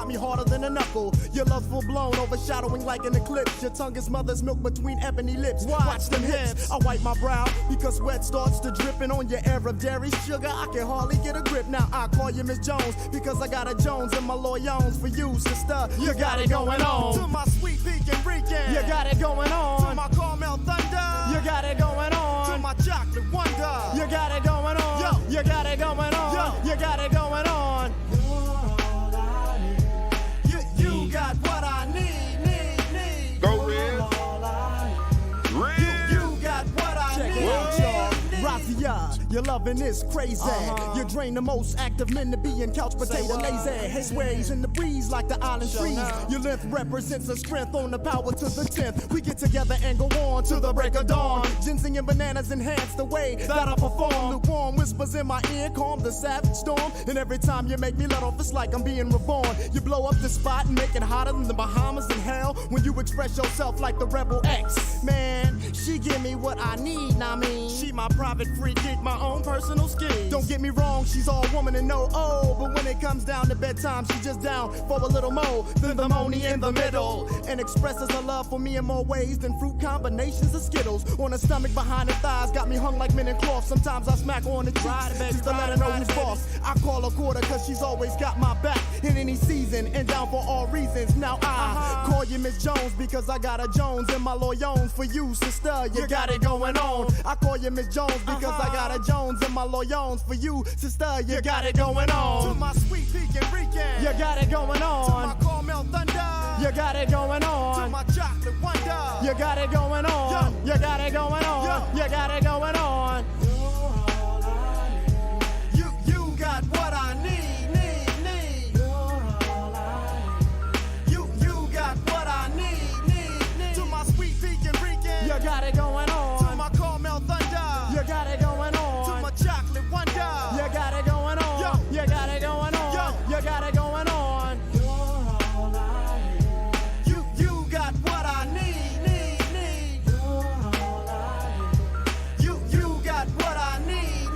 got me harder than a knuckle. Your love's full blown, overshadowing like an eclipse. Your tongue is mother's milk between ebony lips. Watch them hips. I wipe my brow because sweat starts to dripping on your air of dairy sugar. I can hardly get a grip. Now I call you Miss Jones because I got a Jones in my loyons for you, sister. You got it going on. To my sweet pecan Rican, you got it going on. To my caramel thunder, you got it going on. To my chocolate wonder, you got it going on. Yo, you got it going on. Yo, you got it going on. You got what I need. Go Red. You got what I need. Check it out, y'all. Razia, your loving is crazy. You drain the most active men to be in couch potato lazy. His ways in the breeze like the island trees. Your length represents a strength on the power to the 10th. We get together and go on to the break of dawn. Ginseng and bananas enhance the way that I perform. Lukewarm whispers in my ear calm the savage storm. And every time you make me let off, it's like I'm being reborn. You blow up the spot and make it hotter than the Bahamas in hell. When you express yourself like the Rebel X. Man, she give me what I need, I mean. She my private free geek, my own personal ski. Don't get me wrong, she's all woman and no oh. But when it comes down to bedtime, she's just down for a little more than the money in the middle. And expresses her love for me in more ways than fruit combinations of Skittles. On her stomach, behind her thighs, got me hung like men in cloth. Sometimes I smack her on the cheeks just to let her know who's boss. I call her quarter cause she's always got my back in any season and down for all reasons. Now I call you Miss Jones because I got a Jones in my loyons for you, sister. You got it going on. I call you Miss Jones because I got a Jones in my loyons for you, sister. You got it going on. To my sweet pecan Rican, you got it going on. To my caramel thunder, you got it going on. To my chocolate wonder, you got it going on. Yo, you got it going on. Yo, you got it going on. You got what I need. You got what I need. To my sweet pecan Rican, you got it going on. To my caramel thunder, you got it going on. To my chocolate wonder, you got it going on. Yo, you got it going on. Yo, you got it going on. You got what I need. You got what I need.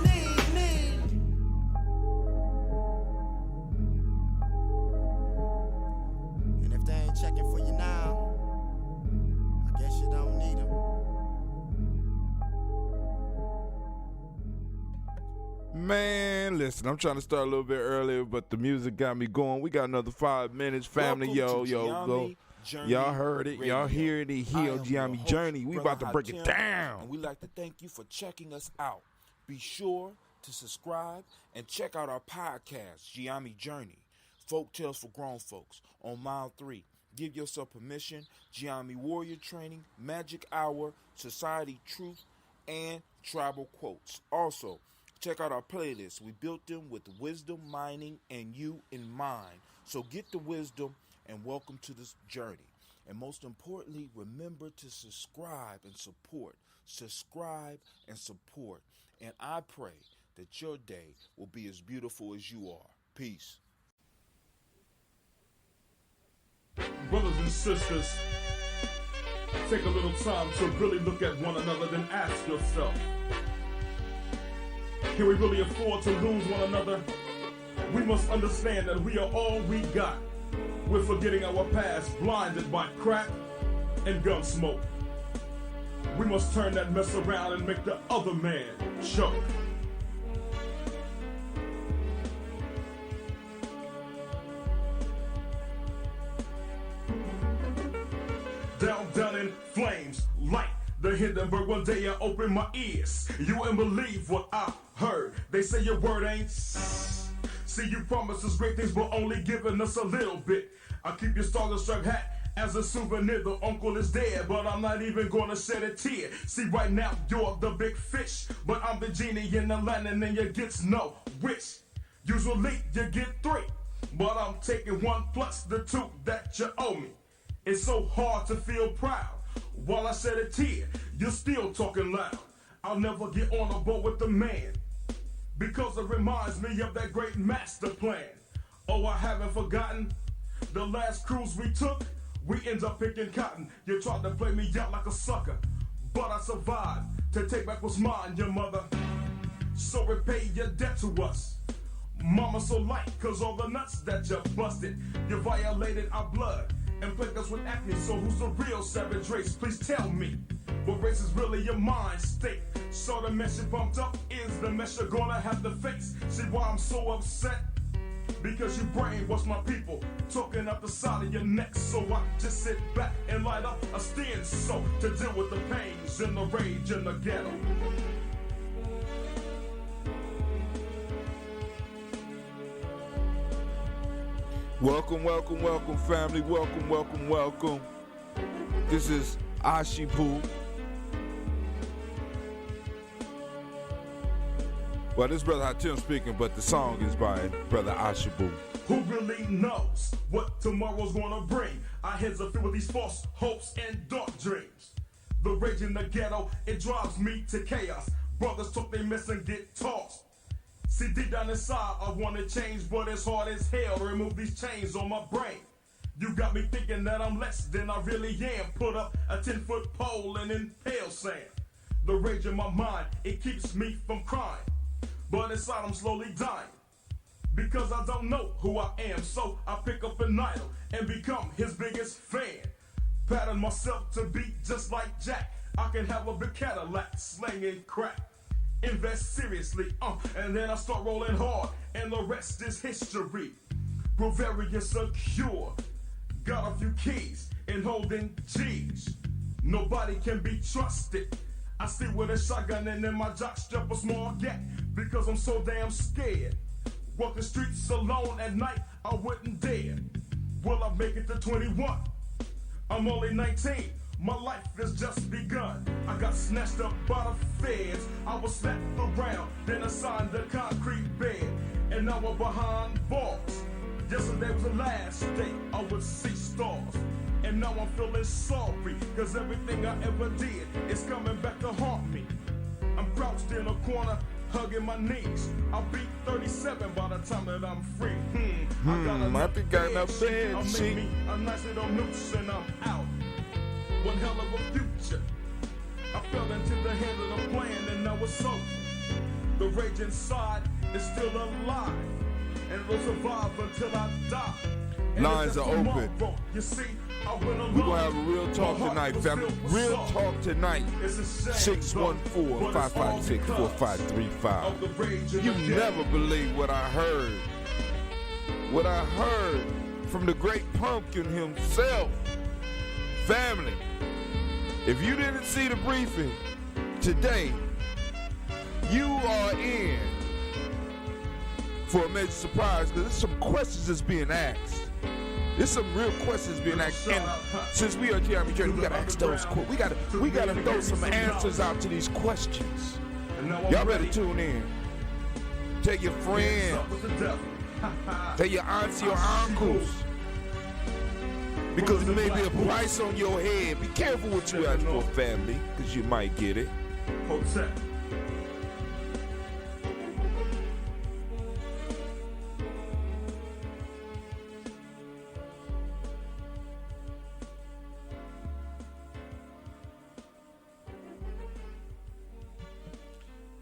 And if they ain't checking for you now, I guess you don't need them. Man, listen, I'm trying to start a little bit earlier, but the music got me going. We got another 5 minutes. Family, go. Y'all heard it. Y'all hear it. Here, Gye-Nyame Journey. We about to break it down. And we'd like to thank you for checking us out. Be sure to subscribe and check out our podcast, Gye-Nyame Journey, Folk Tales for Grown Folks, on Mile 3. Give yourself permission, Gye-Nyame Warrior Training, Magic Hour, Society Truth, and Tribal Quotes. Also, check out our playlists. We built them with wisdom, mining, and you in mind. So get the wisdom and welcome to this journey. And most importantly, remember to subscribe and support. Subscribe and support. And I pray that your day will be as beautiful as you are. Peace. Brothers and sisters, take a little time to really look at one another, then ask yourself, can we really afford to lose one another? We must understand that we are all we got. We're forgetting our past, blinded by crack and gun smoke. We must turn that mess around and make the other man choke. Down in flames, like the Hindenburg. One day I opened my ears. You wouldn't believe what I heard. They say your word ain't. See, you promised us great things, but only giving us a little bit. I keep your Star Strap hat as a souvenir. The uncle is dead, but I'm not even gonna shed a tear. See, right now you're the big fish, but I'm the genie in the land, and you get no wish. Usually you get 3, but I'm taking 1 plus the 2 that you owe me. It's so hard to feel proud. While I shed a tear, you're still talking loud. I'll never get on a boat with the man, because it reminds me of that great master plan. Oh, I haven't forgotten the last cruise we took. We end up picking cotton. You tried to play me out like a sucker, but I survived to take back what's mine, your mother. So repay your debt to us. Mama so light, cause all the nuts that you busted, you violated our blood and plagued us with acne. So who's the real savage race? Please tell me, what race is really your mind state? So the mess you bumped up is the mess you're gonna have to face. See why I'm so upset? Because you brainwashed my people, talking up the side of your neck. So I just sit back and light up a stand so to deal with the pains and the rage in the ghetto. Welcome, welcome, welcome, family. Welcome, welcome, welcome. This is Ashibu. Well, this is Brother Hatim speaking, but the song is by Brother Ashibu. Who really knows what tomorrow's gonna bring? Our heads are filled with these false hopes and dark dreams. The rage in the ghetto, it drives me to chaos. Brothers talk they mess and get tossed. See, deep down inside, I wanna change, but it's hard as hell to remove these chains on my brain. You got me thinking that I'm less than I really am. Put up a 10-foot pole and impale sand. The rage in my mind, it keeps me from crying. But inside I'm slowly dying. Because I don't know who I am. So I pick up an idol and become his biggest fan. Pattern myself to be just like Jack. I can have a big Cadillac, slinging crack. Invest seriously, and then I start rolling hard, and the rest is history. We're very insecure, got a few keys, and holding G's. Nobody can be trusted. I sit with a shotgun and in my jock strap a small gap, because I'm so damn scared. Walk the streets alone at night, I wouldn't dare. Will I make it to 21? I'm only 19. My life has just begun. I got snatched up by the feds. I was slapped around, then assigned a concrete bed. And now I'm behind bars. Yesterday was the last day I would see stars. And now I'm feeling sorry, cause everything I ever did is coming back to haunt me. I'm crouched in a corner, hugging my knees. I'll be 37 by the time that I'm free. I think I got enough bed I'll sheet. make me a nice little noose and I'm out. One hell of a future. I fell into the hand of the plan and now it's over. The rage inside is still alive, and it'll survive until I die. And Lines are open. You see, I went along. We're going to have a real talk tonight, family. Real talk tonight. 614-556-4535. You never believe what I heard. What I heard from the great pumpkin himself. Family, if you didn't see the briefing today, you are in for a major surprise, because there's some questions that's being asked. There's some real questions being asked. And since we are Gye-Nyame Journey, we gotta ask those questions. We gotta throw some answers out to these questions. Y'all better tune in. Tell your friends. Tell your aunts, your uncles. Because there may be a price on your head. Be careful what you ask for, family, because you might get it.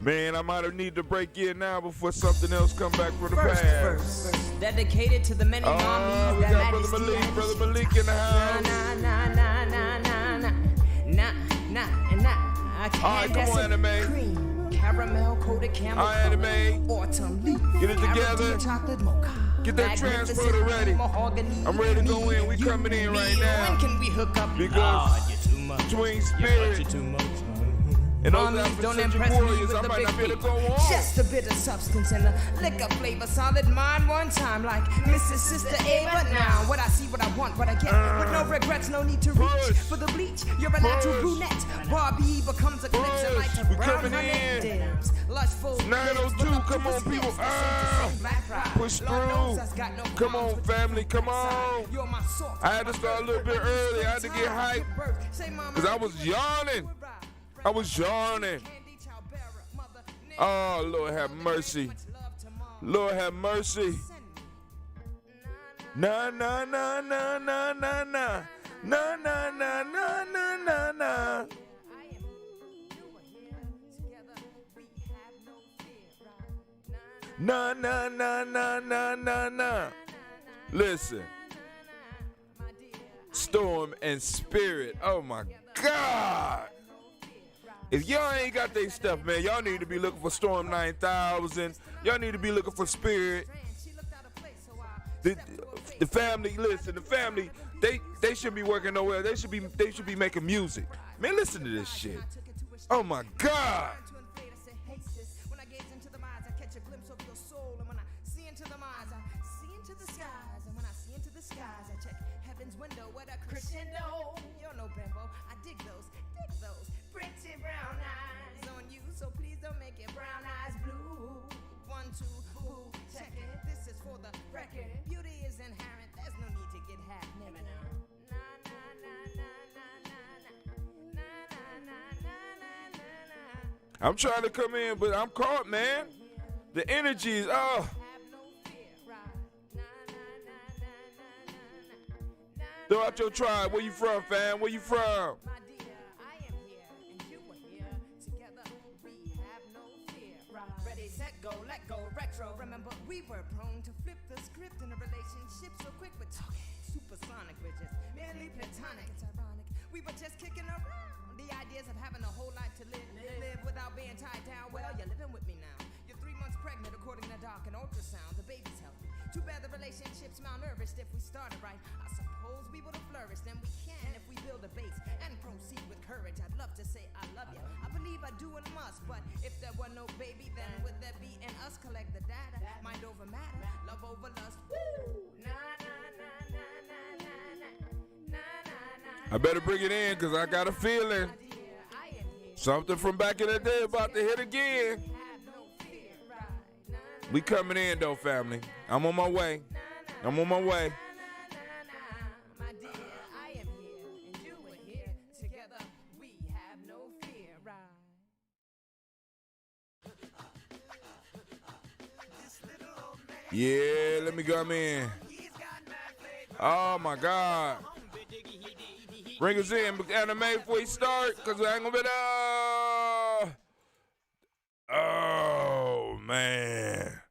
Man, I might have need to break in now before something else come back for the past. Dedicated to the many mommies We got Brother Malik in the house. Alright, come on, Anime. Cream, caramel coated camel. Alright, Anime. Autumn leaf. Get it together. Chocolate mocha. Get that transporter ready. I'm ready to go in. We coming in right now. When can we hook up? Because you're too much. between Spirit You're too much. and those Mommies, don't Central impress me Warriors, with I the might big not be able to beat. go on. Just a bit of substance and a liquor flavor, solid mind one time, like Mrs. Sister A. But now, what I see, what I want, what I get, with no regrets, no need to reach Push. for the bleach. You're a natural brunette. Barbie becomes a clips and Push. like We a brown coming honey in. dims. Lustful 902, come on, people. Push through. Come on, family, come on. I had to start a little bit early. I had to get hyped because I was yawning. I was yawning. Oh, Lord have mercy. Lord have mercy. Na na na na na na na na na na na na na na. Nah, nah, nah, nah, nah, nah, nah. Listen. Storm and Spirit. Oh my God. If y'all ain't got their stuff, man, y'all need to be looking for Storm 9000. Y'all need to be looking for Spirit. The family, listen, the family, they should be working nowhere. They should be making music. Man, listen to this shit. Oh my God. When I gaze into the eyes, I catch a glimpse of your soul. And when I see into the eyes, I see into the skies. And when I see into the skies, I check heaven's window with a crescendo. You're no bimbo. I dig those pretty brown eyes on you. So please don't make your brown eyes blue. 1, 2, boo, check it. This is for the record. Beauty is inherent. There's no need to get half naked. Na na na na na na na na na na na. I'm trying to come in, but I'm caught, man. The energy is, oh. Throw out your tribe. Where you from, fam? Where you from? My dear, I am here, and you are here. Together, we have no fear. Ready, set, go, let go, retro. Remember, we were prone to flip the script in a relationship so quick with talking. Supersonic, we're just merely platonic. It's ironic. We were just kicking around the ideas of having a whole life to live. Live without being tied down. Well, you're living with me now. You're 3 months pregnant, according to Doc and ultrasound. The baby's healthy. Too bad the relationship's malnourished. If we started right, I suppose we would have flourished. And we can if we build a base and proceed with courage. I'd love to say I love you. I believe I do and must. But if there were no baby, then would there be in us? Collect the data. Mind over matter. Love over lust. Woo! Na na na na na na na na na. I better bring it in, because I got a feeling something from back in the day about to hit again. We coming in, though, family. I'm on my way. I'm on my way. My dear, I am here, and you are here. Together, we have no fear, Yeah, let me come in. Oh, my God. Bring us in, anime, before we start, because I ain't going to be there. Oh, man.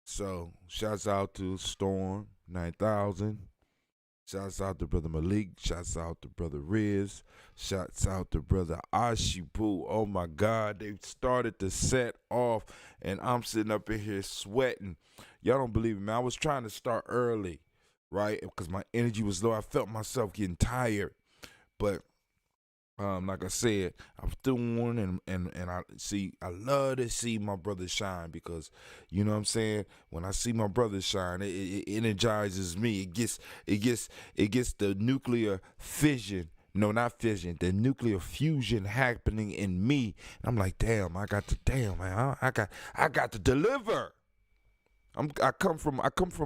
So, shouts out to Storm 9000. Shouts out to Brother Malik. Shouts out to Brother Riz. Shouts out to Brother Ashipu. Oh, my God. They started the set off, and I'm sitting up in here sweating. Y'all don't believe me. I was trying to start early, right? Because my energy was low. I felt myself getting tired. But like I said, I'm still on, and I love to see my brothers shine, because you know what I'm saying. When I see my brothers shine, it energizes me. It gets the nuclear fission. No, not fission. The nuclear fusion happening in me. And I'm like, damn, I got to deliver. I come from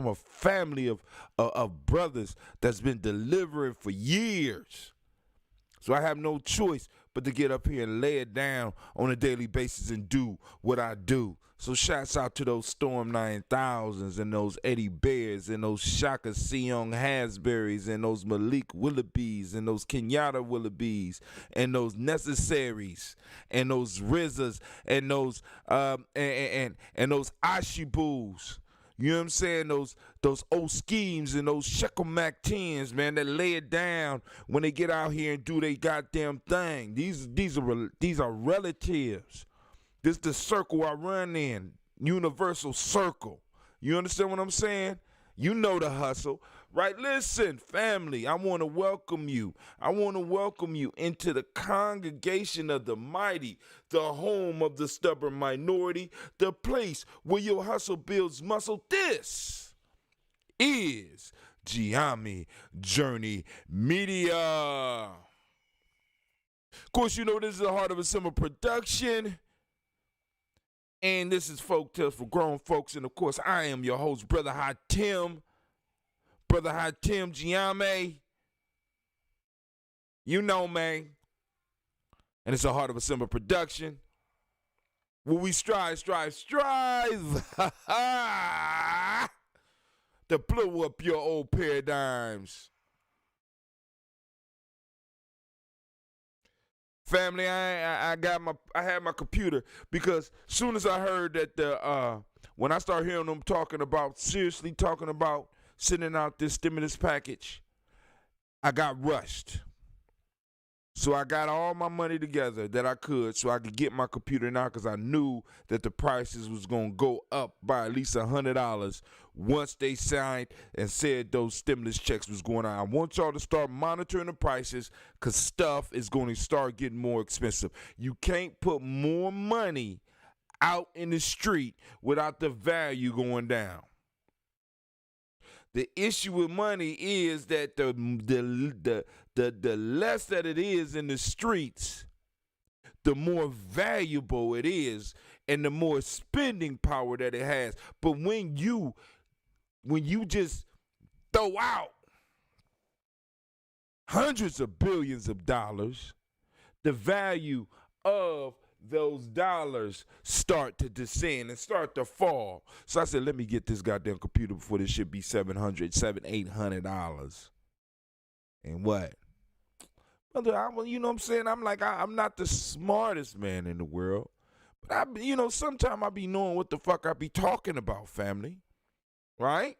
a family of brothers that's been delivering for years. So I have no choice but to get up here and lay it down on a daily basis and do what I do. So shouts out to those Storm 9000s and those Eddie Bears and those Shaka Seong Hasberries and those Malik Willoughbys and those Kenyatta Willoughbys and those Necessaries and those Rizzas and those and those Ashibus. You know what I'm saying? Those old schemes and those Shekel Mac 10s, man, that lay it down when they get out here and do their goddamn thing. These are relatives. This is the circle I run in, universal circle. You understand what I'm saying? You know the hustle, right? Listen, family, I want to welcome you. I want to welcome you into the congregation of the mighty, the home of the stubborn minority, the place where your hustle builds muscle. This is Gye-Nyame Journey Media. Of course, you know this is the Heart of a Simple production. And this is Folk Tales for Grown Folks. And, of course, I am your host, Brother Hatim. Brother Hatim Gye-Nyame. You know, man. And it's a Heart of a Simple production. Where we strive to blow up your old paradigms. Family, I had my computer because soon as I heard that when I started hearing them seriously talking about sending out this stimulus package, I got rushed. So I got all my money together that I could so I could get my computer now because I knew that the prices was going to go up by at least $100 once they signed and said those stimulus checks was going on. I want y'all to start monitoring the prices because stuff is going to start getting more expensive. You can't put more money out in the street without the value going down. The issue with money is that the less that it is in the streets, the more valuable it is and the more spending power that it has. But when you just throw out hundreds of billions of dollars, the value of those dollars start to descend and start to fall. So I said, let me get this goddamn computer before this shit be $800. And what? Brother, you know what I'm saying? I'm like, I'm not the smartest man in the world. But sometimes I be knowing what the fuck I be talking about, family. Right?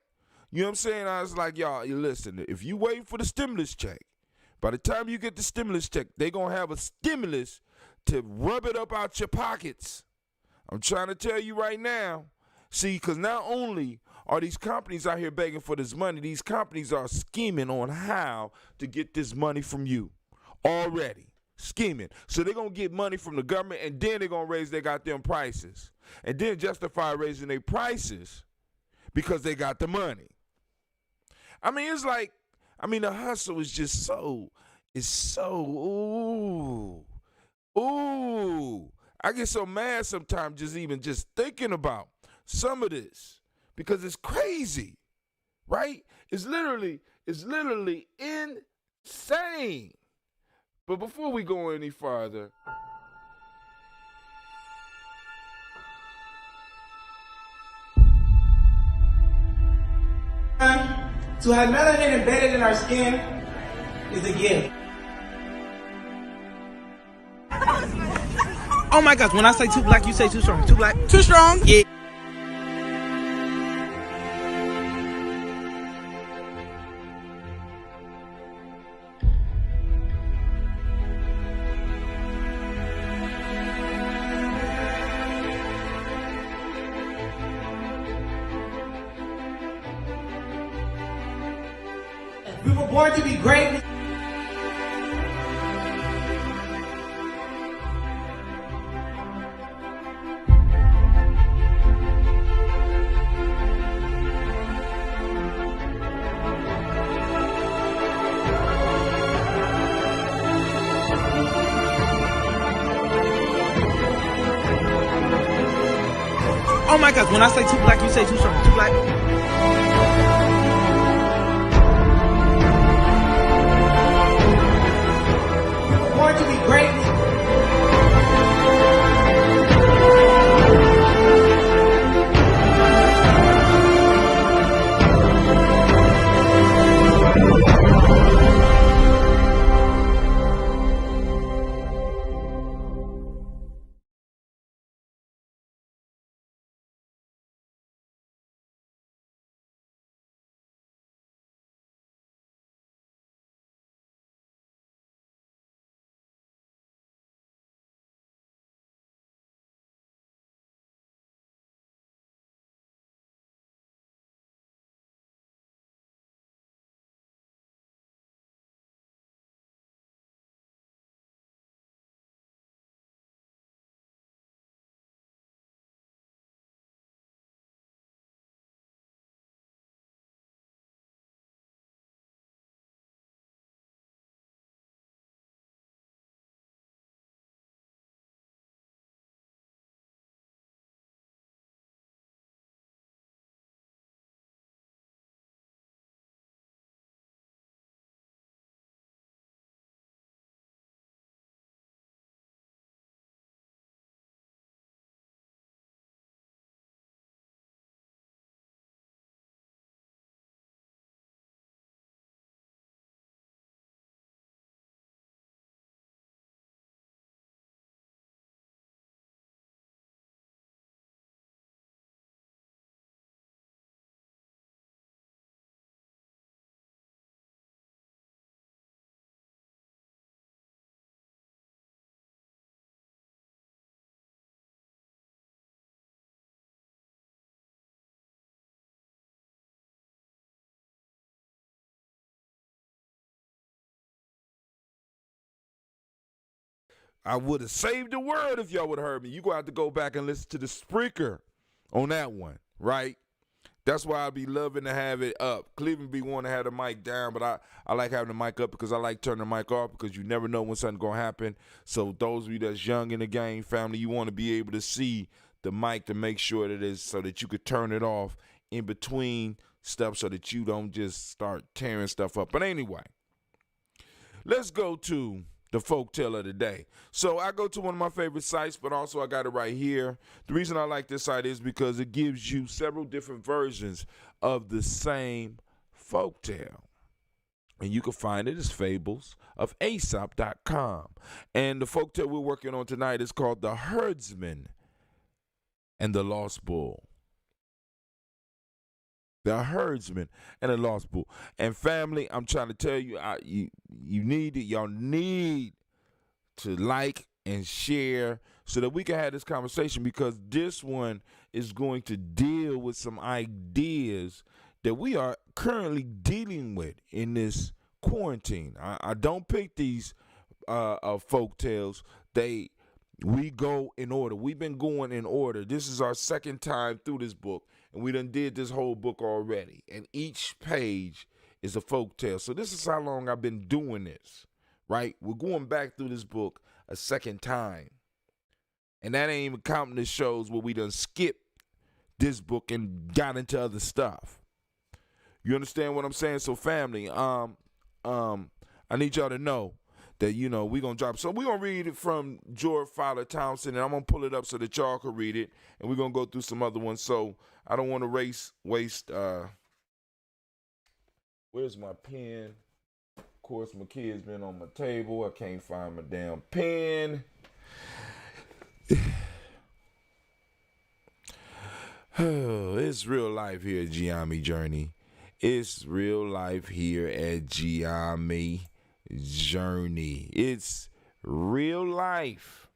You know what I'm saying? I was like, y'all, listen, if you wait for the stimulus check, by the time you get the stimulus check, they gonna have a stimulus to rub it up out your pockets. I'm trying to tell you right now. See, because not only are these companies out here begging for this money, these companies are scheming on how to get this money from you already. Scheming. So they're going to get money from the government, and then they're going to raise their goddamn prices. And then justify raising their prices because they got the money. I mean, it's like, the hustle is just ooh, I get so mad sometimes just thinking about some of this because it's crazy, right? It's literally insane. But before we go any farther, to have melanin embedded in our skin is a gift. Oh my gosh, when I say too black, you say too strong. Too black. Too strong? Yeah. We were born to be great. Oh my gosh, when I say too black, you say too strong. Too black. I would have saved the world if y'all would have heard me. You gonna have to go back and listen to the Spreaker on that one, right? That's why I be loving to have it up. Cleveland be wanting to have the mic down, but I like having the mic up because I like turning the mic off because you never know when something's going to happen. So those of you that's young in the game, family, you want to be able to see the mic to make sure that it's so that you could turn it off in between stuff so that you don't just start tearing stuff up. But anyway, let's go to the folktale of the day. So I go to one of my favorite sites, but also I got it right here. The reason I like this site is because it gives you several different versions of the same folktale. And you can find it as fables of Aesop.com. And the folktale we're working on tonight is called The Herdsman and the Lost Bull. The Herdsman and the Lost Bull. And family, I'm trying to tell you, y'all need to like and share so that we can have this conversation, because this one is going to deal with some ideas that we are currently dealing with in this quarantine. I don't pick these folk tales. We go in order. We've been going in order. This is our second time through this book, and we done did this whole book already. And each page is a folk tale. So this is how long I've been doing this, right? We're going back through this book a second time. And that ain't even counting the shows where we done skipped this book and got into other stuff. You understand what I'm saying? So family, I need y'all to know that, we're going to drop. So we're going to read it from George Fowler Townsend, and I'm going to pull it up so that y'all can read it, and we're going to go through some other ones. So I don't want to waste, where's my pen? Of course, my kid's been on my table. I can't find my damn pen. Oh, it's real life here at Gye-Nyame Journey. It's real life here at Gye-Nyame Journey. It's real life.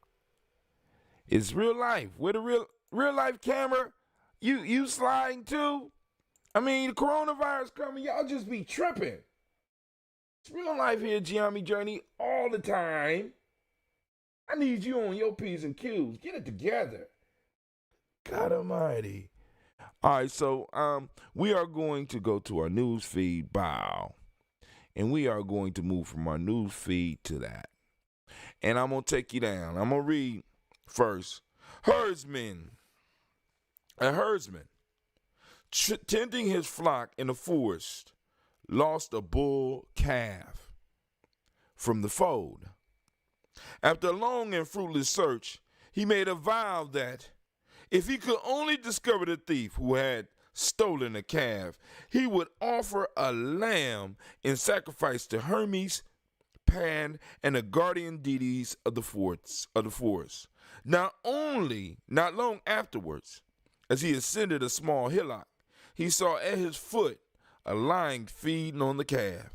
It's real life. With a real life camera, you sliding too? I mean, the coronavirus coming, y'all just be tripping. It's real life here at Gye-Nyame Journey all the time. I need you on your P's and Q's. Get it together. God almighty. All right, so we are going to go to our news feed, and we are going to move from our news feed to that. And I'm going to take you down. I'm going to read first. Herdsman. A herdsman tending his flock in the forest lost a bull calf from the fold. After a long and fruitless search, he made a vow that if he could only discover the thief who had stolen the calf, he would offer a lamb in sacrifice to Hermes, Pan, and the guardian deities of the forest. Not long afterwards, as he ascended a small hillock, he saw at his foot a lion feeding on the calf.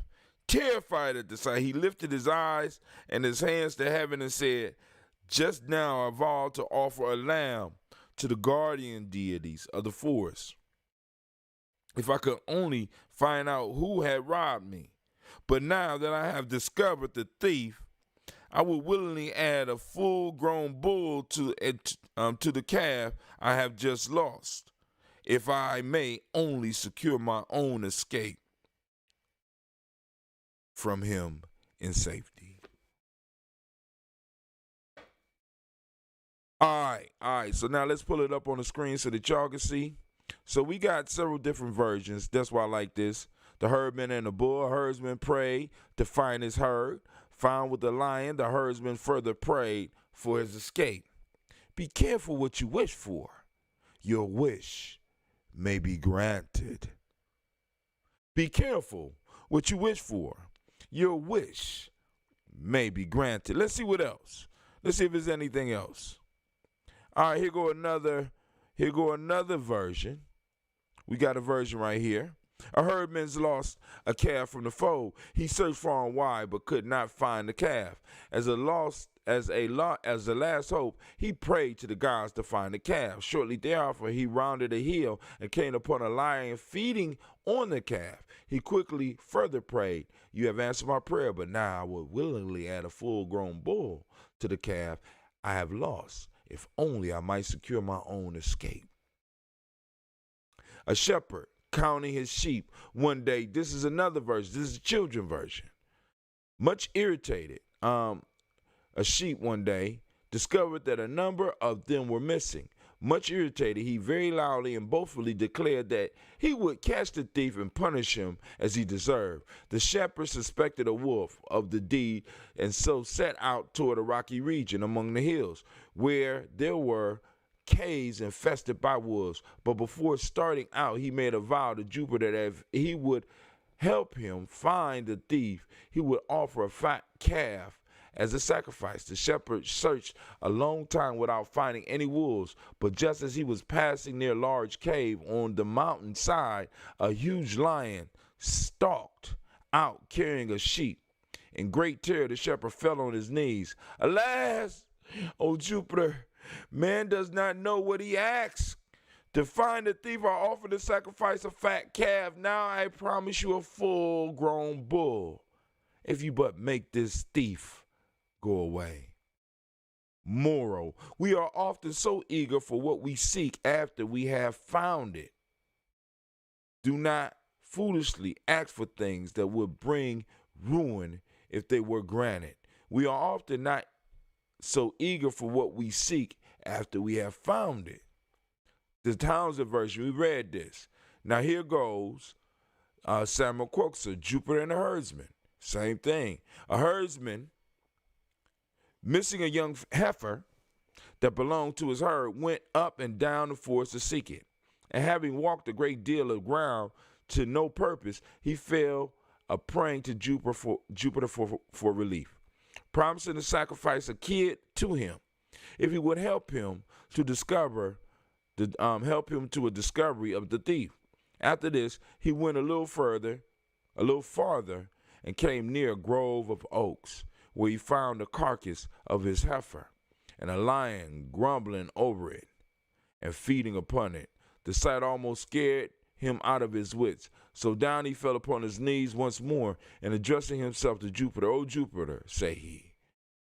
Terrified at the sight, he lifted his eyes and his hands to heaven and said, "Just now I vowed to offer a lamb to the guardian deities of the forest, if I could only find out who had robbed me. But now that I have discovered the thief, I would willingly add a full-grown bull to the calf I have just lost, if I may only secure my own escape from him in safety." All right. So now let's pull it up on the screen so that y'all can see. So we got several different versions. That's why I like this. The herdman and the bull. Herdsman prayed to find his herd. Found with the lion, the herdsman further prayed for his escape. Be careful what you wish for. Your wish may be granted. Be careful what you wish for. Your wish may be granted. Let's see what else. Let's see if there's anything else. All right, here go another version. We got a version right here. A herdman's lost a calf from the fold. He searched far and wide, but could not find the calf. As a last hope, he prayed to the gods to find the calf. Shortly thereafter, he rounded a hill and came upon a lion feeding on the calf. He quickly further prayed, "You have answered my prayer, but now I would willingly add a full-grown bull to the calf I have lost, if only I might secure my own escape." A shepherd counting his sheep one day. This is another verse. This is the children's version. Much irritated, a sheep one day discovered that a number of them were missing. Much irritated, he very loudly and boastfully declared that he would catch the thief and punish him as he deserved. The shepherd suspected a wolf of the deed and so set out toward a rocky region among the hills where there were caves infested by wolves. But before starting out, he made a vow to Jupiter that if he would help him find the thief, he would offer a fat calf as a sacrifice. The shepherd searched a long time without finding any wolves, but just as he was passing near a large cave on the mountainside, a huge lion stalked out carrying a sheep. In great terror, the shepherd fell on his knees. "Alas, O Jupiter, man does not know what he asks. To find the thief, I offer to sacrifice a fat calf. Now I promise you a full-grown bull, if you but make this thief go away." Moral: we are often so eager for what we seek after we have found it. Do not foolishly ask for things that would bring ruin if they were granted. We are often not so eager for what we seek after we have found it. The Townsend version, we read this. Now here goes Samuel Quoxer, Jupiter and the Herdsman. Same thing. A herdsman missing a young heifer that belonged to his herd went up and down the forest to seek it. And having walked a great deal of ground to no purpose, he fell a praying to Jupiter for relief, promising to sacrifice a kid to him if he would help him to a discovery of the thief. After this, he went a little farther, and came near a grove of oaks, where he found the carcass of his heifer, and a lion grumbling over it and feeding upon it. The sight almost scared him out of his wits. So down he fell upon his knees once more, and addressing himself to Jupiter, "O Jupiter," say he,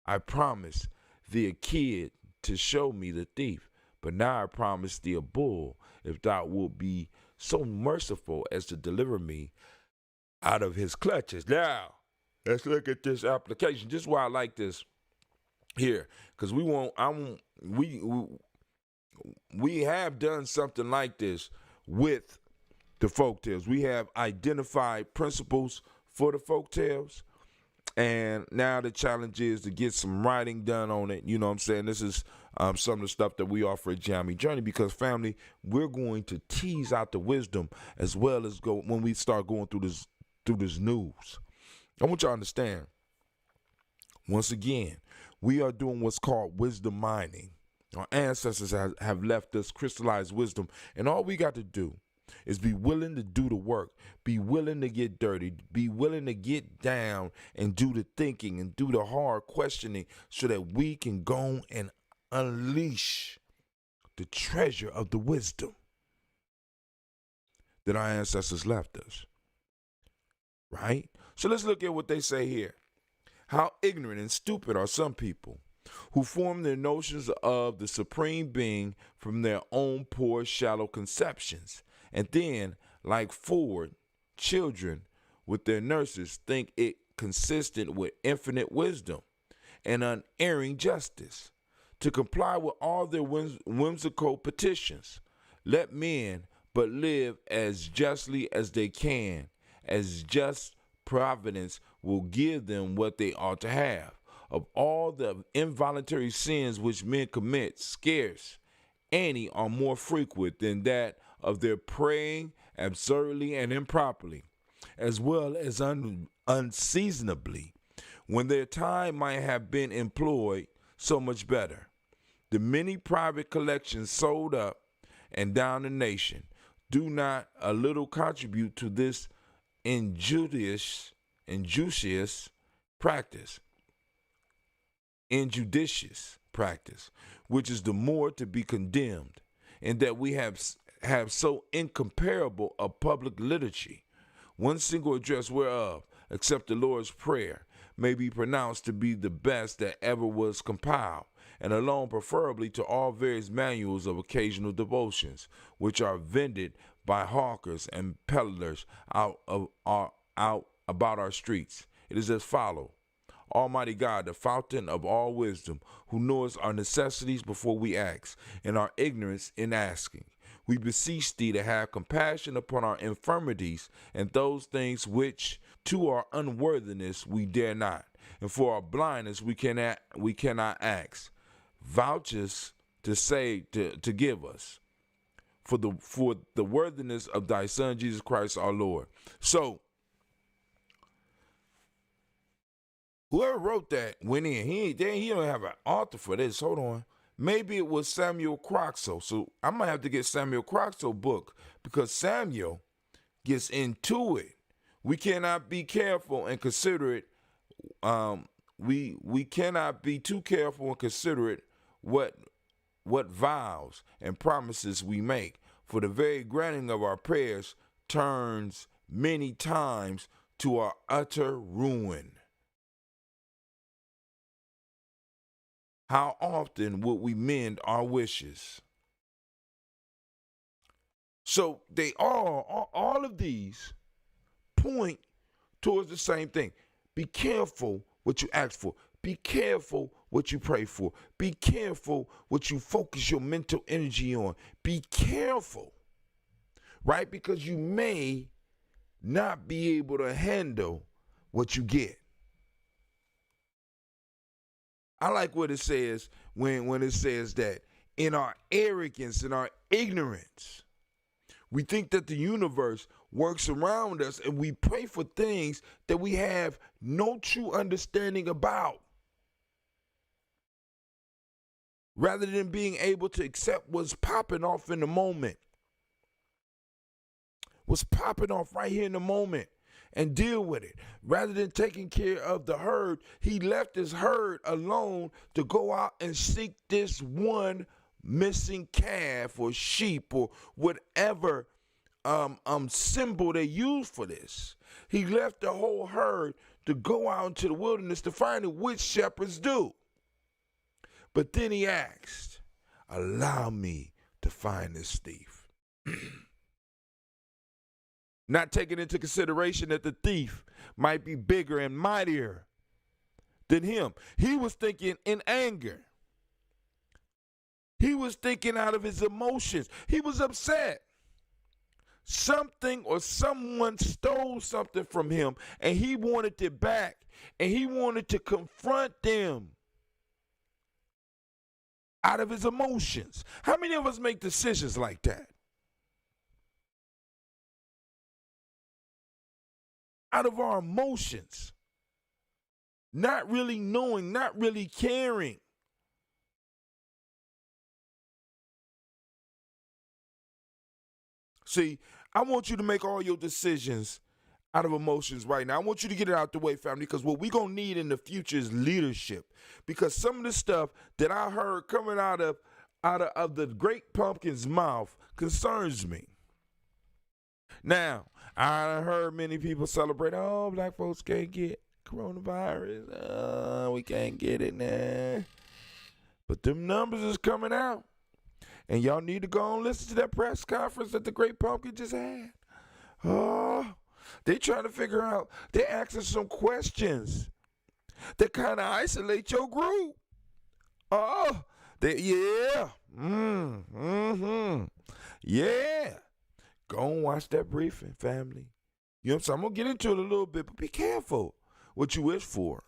"I promised thee a kid to show me the thief, but now I promise thee a bull, if thou wilt be so merciful as to deliver me out of his clutches." Now, let's look at this application. This is why I like this here, because we have done something like this with the folktales. We have identified principles for the folktales, and now the challenge is to get some writing done on it. You know what I'm saying? This is some of the stuff that we offer at Gye-Nyame Journey, because, family, we're going to tease out the wisdom as well as go when we start going through this news. I want you to understand, once again, we are doing what's called wisdom mining. Our ancestors have left us crystallized wisdom, and all we got to do is be willing to do the work, be willing to get dirty, be willing to get down and do the thinking and do the hard questioning so that we can go and unleash the treasure of the wisdom that our ancestors left us. Right? So let's look at what they say here. How ignorant and stupid are some people who form their notions of the supreme being from their own poor, shallow conceptions, and then, like forward children with their nurses, think it consistent with infinite wisdom and unerring justice to comply with all their whimsical petitions. Let men but live as justly as they can, as just providence will give them what they ought to have. Of all the involuntary sins which men commit, scarce any are more frequent than that of their praying absurdly and improperly, as well as unseasonably, when their time might have been employed so much better. The many private collections sold up and down the nation, do not a little contribute to this injudicious practice, which is the more to be condemned, in that we have so incomparable a public liturgy, one single address whereof, except the Lord's Prayer, may be pronounced to be the best that ever was compiled, and alone preferably to all various manuals of occasional devotions, which are vended by hawkers and peddlers out about our streets. It is as follows. Almighty God, the fountain of all wisdom, who knows our necessities before we ask, and our ignorance in asking, we beseech thee to have compassion upon our infirmities and those things which to our unworthiness we dare not, and for our blindness we cannot ask. Vouchest to give us for the worthiness of thy Son Jesus Christ our Lord. So whoever wrote that went in. He don't have an author for this. Hold on. Maybe it was Samuel Croxall. So I might have to get Samuel Croxall book, because Samuel gets into it. We cannot be careful and considerate. We cannot be too careful and considerate what vows and promises we make, for the very granting of our prayers turns many times to our utter ruin. How often would we mend our wishes? So they all of these point towards the same thing. Be careful what you ask for. Be careful what you pray for. Be careful what you focus your mental energy on. Be careful, right? Because you may not be able to handle what you get. I like what it says when it says that in our arrogance and our ignorance, we think that the universe works around us, and we pray for things that we have no true understanding about, rather than being able to accept what's popping off in the moment, what's popping off right here in the moment, and deal with it. Rather than taking care of the herd, he left his herd alone to go out and seek this one missing calf or sheep or whatever symbol they use for this. He left the whole herd to go out into the wilderness to find it, which shepherds do. But then he asked, allow me to find this thief. Not taking into consideration that the thief might be bigger and mightier than him. He was thinking in anger. He was thinking out of his emotions. He was upset. Something or someone stole something from him, and he wanted it back, and he wanted to confront them out of his emotions. How many of us make decisions like that? Out of our emotions, not really knowing, not really caring. See, I want you to make all your decisions out of emotions right now. I want you to get it out the way, family, because what we're going to need in the future is leadership. Because some of the stuff that I heard coming out of the great pumpkin's mouth concerns me. Now, I heard many people celebrate, oh, black folks can't get coronavirus. We can't get it now. But them numbers is coming out. And y'all need to go and listen to that press conference that the Great Pumpkin just had. Oh, they trying to figure out, they asking some questions that kind of isolate your group. Oh, yeah. Yeah. Go and watch that briefing, family. You know what I'm saying? I'm going to get into it a little bit, but be careful what you wish for,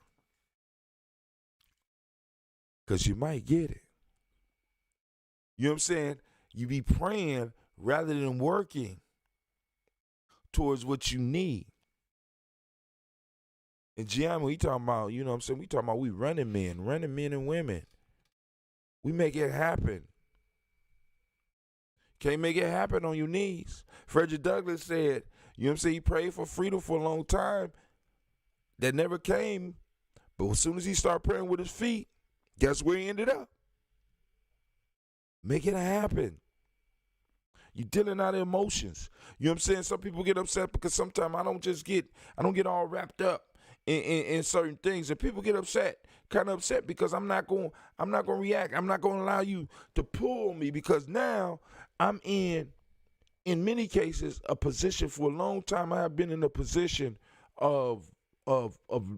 because you might get it. You know what I'm saying? You be praying rather than working towards what you need. And Gye-Nyame, we talking about, you know what I'm saying? We talking about we running men and women. We make it happen. Can't make it happen on your knees. Frederick Douglass said, you know what I'm saying, he prayed for freedom for a long time. That never came. But as soon as he started praying with his feet, guess where he ended up? Make it happen. You're dealing out of emotions. You know what I'm saying? Some people get upset because sometimes I don't get all wrapped up in certain things. And people get kind of upset because I'm not going to react. I'm not going to allow you to pull me because now I'm in many cases, a position for a long time. I have been in a position of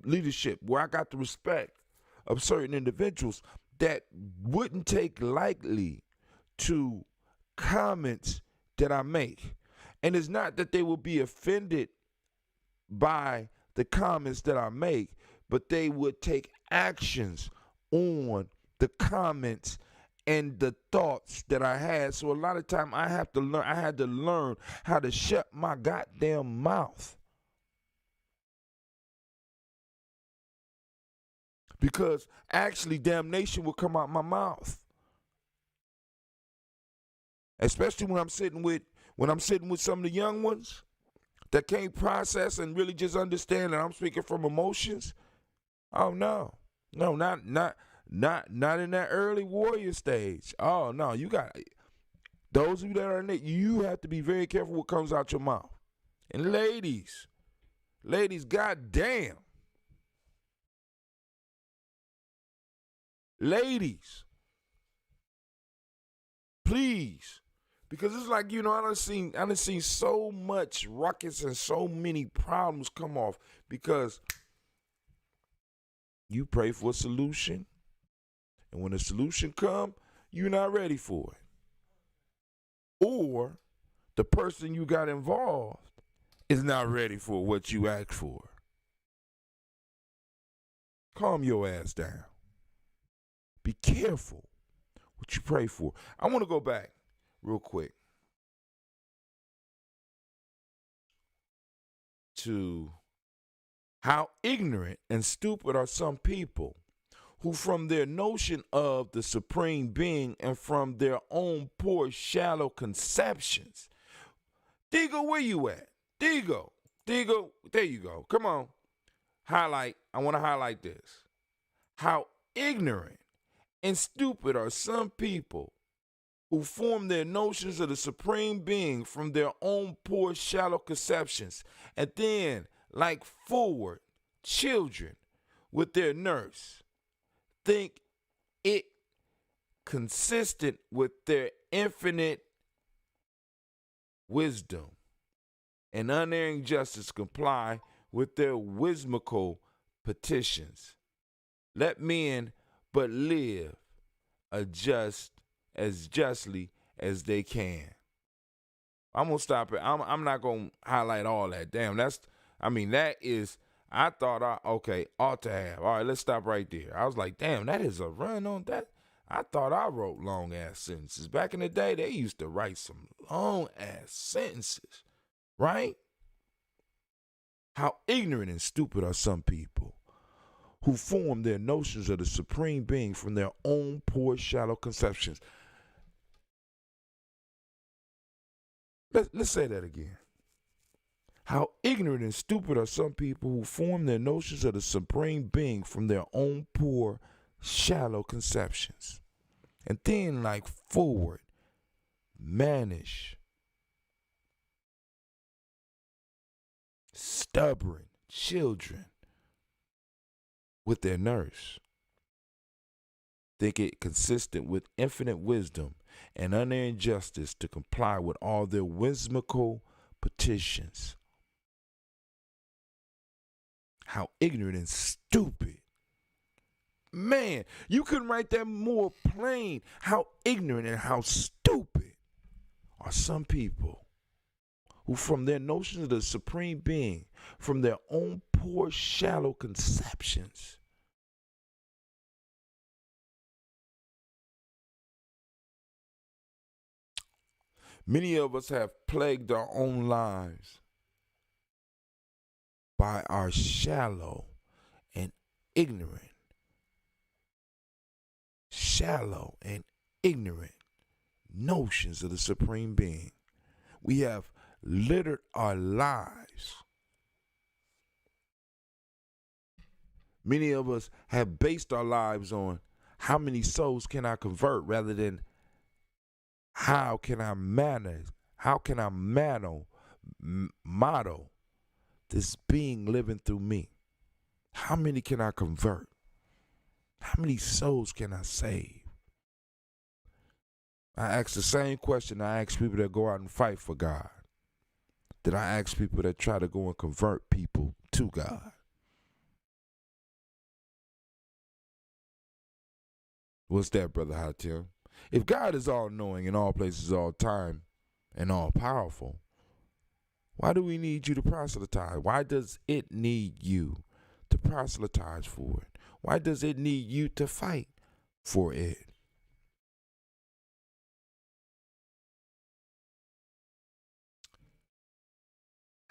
leadership where I got the respect of certain individuals that wouldn't take lightly to comments that I make. And it's not that they will be offended by the comments that I make, but they would take actions on the comments and the thoughts that I had. So a lot of time I had to learn how to shut my goddamn mouth. Because actually damnation will come out my mouth. Especially when I'm sitting with some of the young ones that can't process and really just understand that I'm speaking from emotions. Oh no. No, not in that early warrior stage. Oh no, you got those of you that are in it, you have to be very careful what comes out your mouth. And ladies, goddamn. Ladies, please, because it's like, I done seen so much ruckus and so many problems come off because you pray for a solution, and when the solution come, you're not ready for it. Or the person you got involved is not ready for what you asked for. Calm your ass down. Be careful what you pray for. I want to go back real quick to how ignorant and stupid are some people who, from their notion of the supreme being and from their own poor, shallow conceptions. Digo, where you at? Digo, there you go. Come on. I want to highlight this. How ignorant and stupid are some people who form their notions of the supreme being from their own poor, shallow conceptions, and then, like forward children with their nurse, think it consistent with their infinite wisdom and unerring justice comply with their whimsical petitions. Let men but live as justly as they can. I'm going to stop it. I'm not going to highlight all that. Damn, that is, I thought, ought to have. All right, let's stop right there. I was like, damn, that is a run on that. I thought I wrote long-ass sentences. Back in the day, they used to write some long-ass sentences, right? How ignorant and stupid are some people who form their notions of the supreme being from their own poor, shallow conceptions. Let's say that again. How ignorant and stupid are some people who form their notions of the supreme being from their own poor, shallow conceptions. And then, like forward, mannish, stubborn children with their nurse, think it consistent with infinite wisdom and unerring justice to comply with all their whimsical petitions. How ignorant and stupid. Man, you couldn't write that more plain. How ignorant and how stupid are some people who, from their notions of the supreme being, from their own poor, shallow conceptions, many of us have plagued our own lives by our shallow and ignorant notions of the Supreme Being. We have littered our lives. Many of us have based our lives on how many souls can I convert rather than how can I model this being living through me? How many can I convert? How many souls can I save? I ask the same question I ask people that go out and fight for God, that I ask people that try to go and convert people to God. What's that, Brother Hatim? If God is all-knowing in all places, all time, and all-powerful, why do we need you to proselytize? Why does it need you to proselytize for it? Why does it need you to fight for it?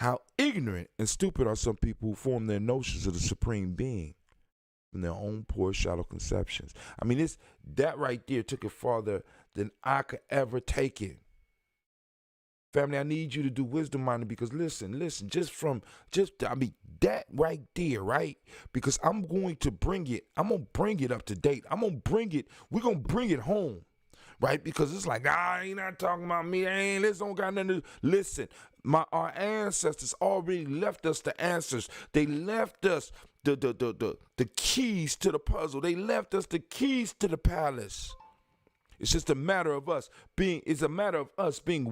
How ignorant and stupid are some people who form their notions of the Supreme Being from their own poor, shallow conceptions. I mean, that right there took it farther than I could ever take it. Family, I need you to do wisdom minded because listen, that right there, right? Because I'm going to bring it up to date. We're going to bring it home, right? Because it's like, ain't not talking about me. This don't got nothing to do. Listen, our ancestors already left us the answers. They left us the keys to the puzzle. They left us the keys to the palace. It's just a matter of us being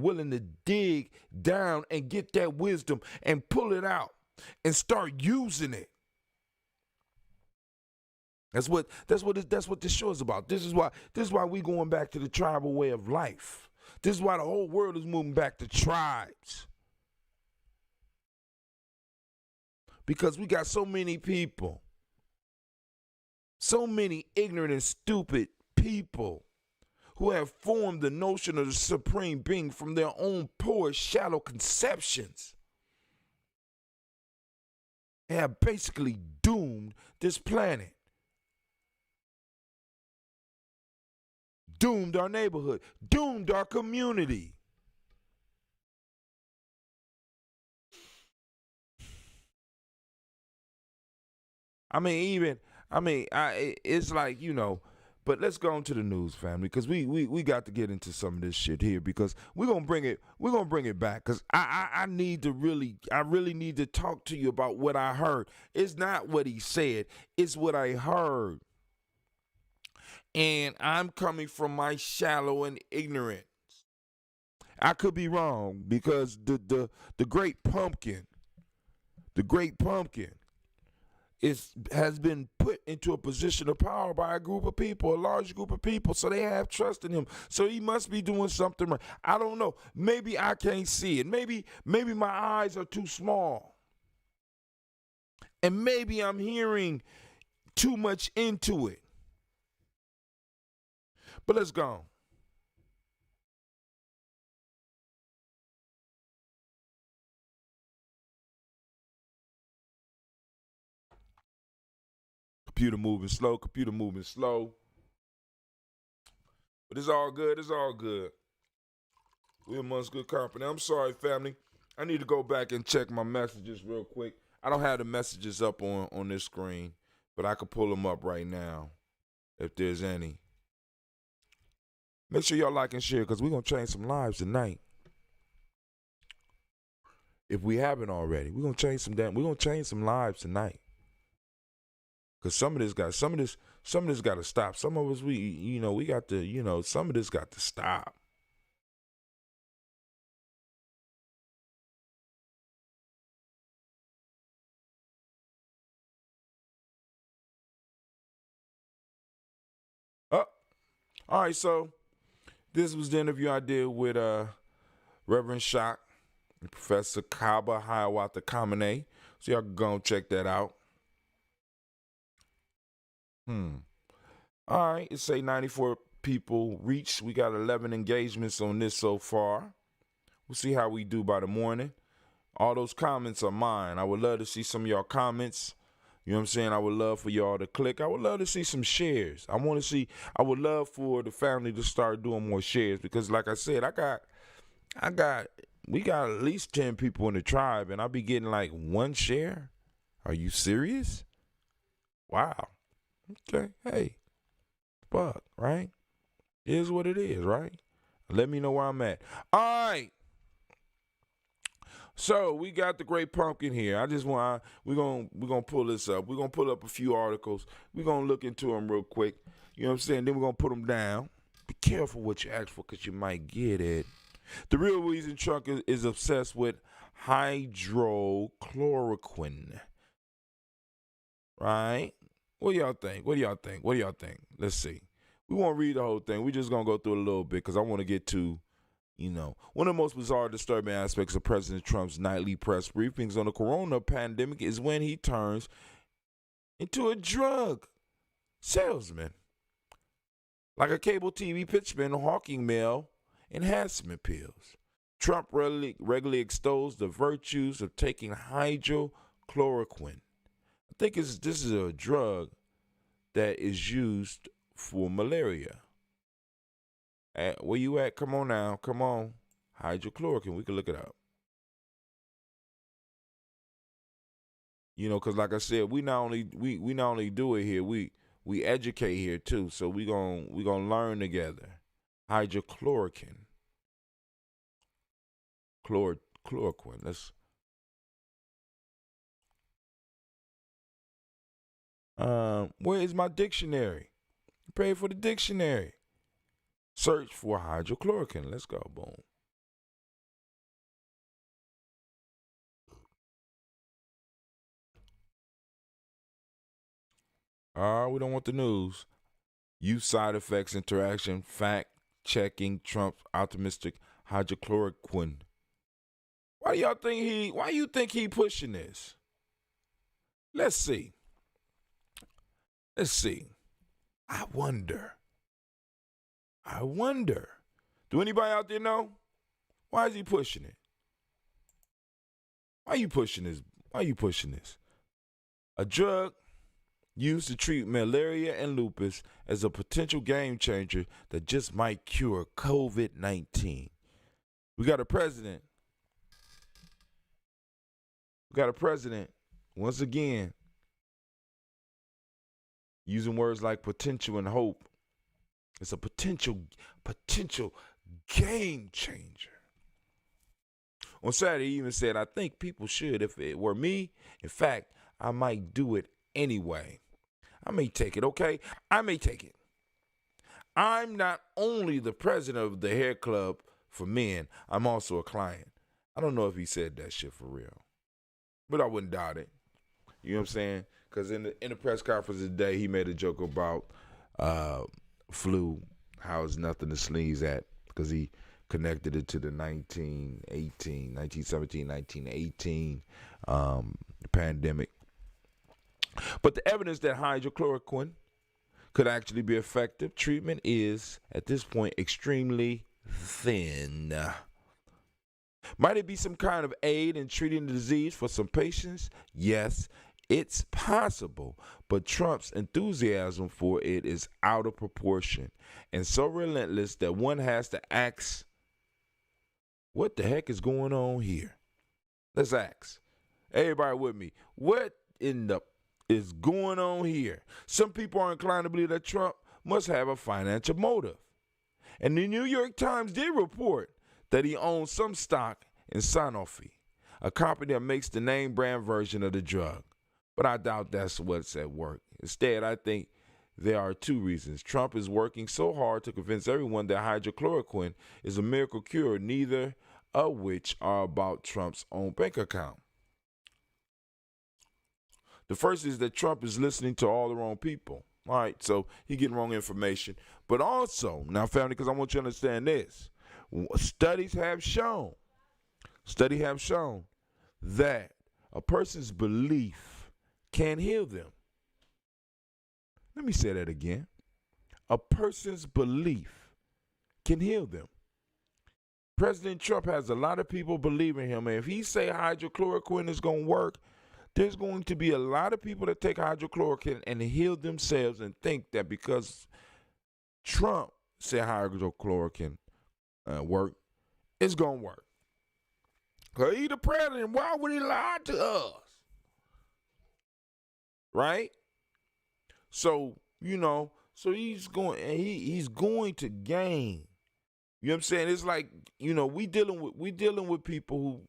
willing to dig down and get that wisdom and pull it out and start using it. That's what this show is about. This is why we going back to the tribal way of life. This is why the whole world is moving back to tribes. Because we got so many people, so many ignorant and stupid people who have formed the notion of the Supreme Being from their own poor, shallow conceptions. They have basically doomed this planet. Doomed our neighborhood. Doomed our community. It's like, but let's go on to the news, family, because we got to get into some of this shit here because we're gonna bring it back because I really need to talk to you about what I heard. It's not what he said, it's what I heard. And I'm coming from my shallow and ignorance. I could be wrong because the great pumpkin has been put into a position of power by a large group of people, so they have trust in him. So he must be doing something right. I don't know. Maybe I can't see it. Maybe my eyes are too small. And maybe I'm hearing too much into it. But let's go. Computer moving slow. But it's all good. We're amongst good company. I'm sorry, family. I need to go back and check my messages real quick. I don't have the messages up on this screen, but I can pull them up right now if there's any. Make sure y'all like and share because we're going to change some lives tonight. If we haven't already, we're going to change some lives tonight. Cause some of this got to stop. Some of us, we got to, some of this got to stop. Oh, all right. So this was the interview I did with Reverend Shock and Professor Kaba Hiawatha Kamene. So y'all can go and check that out. All right, it say 94 people reached. We got 11 engagements on this so far. We'll see how we do by the morning. All those comments are mine. I would love to see some of y'all comments. You know what I'm saying? I would love for y'all to click. I would love to see some shares. I would love for the family to start doing more shares because like I said, we got at least 10 people in the tribe and I'll be getting like 1 share. Are you serious? Wow. Okay. Hey, fuck, right? It is what it is, right? Let me know where I'm at. All right. So we got the Great Pumpkin here. we're gonna pull this up. We're gonna pull up a few articles. We're gonna look into them real quick. You know what I'm saying? Then we're gonna put them down. Be careful what you ask for, cause you might get it. The real reason Trump is obsessed with hydrochloroquine. Right? What do y'all think? Let's see. We won't read the whole thing. We're just gonna go through it a little bit because I want to get to. One of the most bizarre, disturbing aspects of President Trump's nightly press briefings on the corona pandemic is when he turns into a drug salesman. Like a cable TV pitchman hawking mail enhancement pills. Trump regularly extols the virtues of taking hydrochloroquine. I think this is a drug that is used for malaria. Where you at? Come on now. Come on. Hydrochloroquine. We can look it up. Because like I said, we not only do it here, we educate here too. So we gonna learn together. Hydrochloroquine. Chloroquine. Let's. Where is my dictionary? Pay for the dictionary. Search for hydrochloroquine. Let's go. Boom. We don't want the news. Use side effects, interaction, fact checking Trump's optimistic hydrochloroquine. Why you think he pushing this? Let's see. I wonder. Do anybody out there know? Why is he pushing it? Why are you pushing this? A drug used to treat malaria and lupus as a potential game changer that just might cure COVID-19. We got a president, once again, using words like potential and hope. It's a potential game changer. On Saturday, he even said, I think people should. If it were me, in fact, I might do it anyway. I may take it, okay? I may take it. I'm not only the president of the hair club for men, I'm also a client. I don't know if he said that shit for real, but I wouldn't doubt it. You know what I'm saying? Because in the press conference today, he made a joke about flu, how it's nothing to sneeze at, because he connected it to the 1918 pandemic. But the evidence that hydrochloroquine could actually be effective treatment is, at this point, extremely thin. Might it be some kind of aid in treating the disease for some patients? Yes, it's possible, but Trump's enthusiasm for it is out of proportion and so relentless that one has to ask, what the heck is going on here? Let's ask. Everybody with me. What in the is going on here? Some people are inclined to believe that Trump must have a financial motive. And the New York Times did report that he owns some stock in Sanofi, a company that makes the name brand version of the drug. But I doubt that's what's at work. Instead, I think there are two reasons. Trump is working so hard to convince everyone that hydrochloroquine is a miracle cure, neither of which are about Trump's own bank account. The first is that Trump is listening to all the wrong people. All right, so he getting wrong information. But also, now family, because I want you to understand this, studies have shown that a person's belief can heal them. Let me say that again. A person's belief can heal them. President Trump has a lot of people believing him, and if he say hydrochloroquine is going to work, There's going to be a lot of people that take hydrochloroquine and heal themselves and think that because Trump said hydrochloroquine work, it's going to work. Because he's the president. Why would he lie to us? Right? So, he's going to gain. You know what I'm saying? It's like, we dealing with people who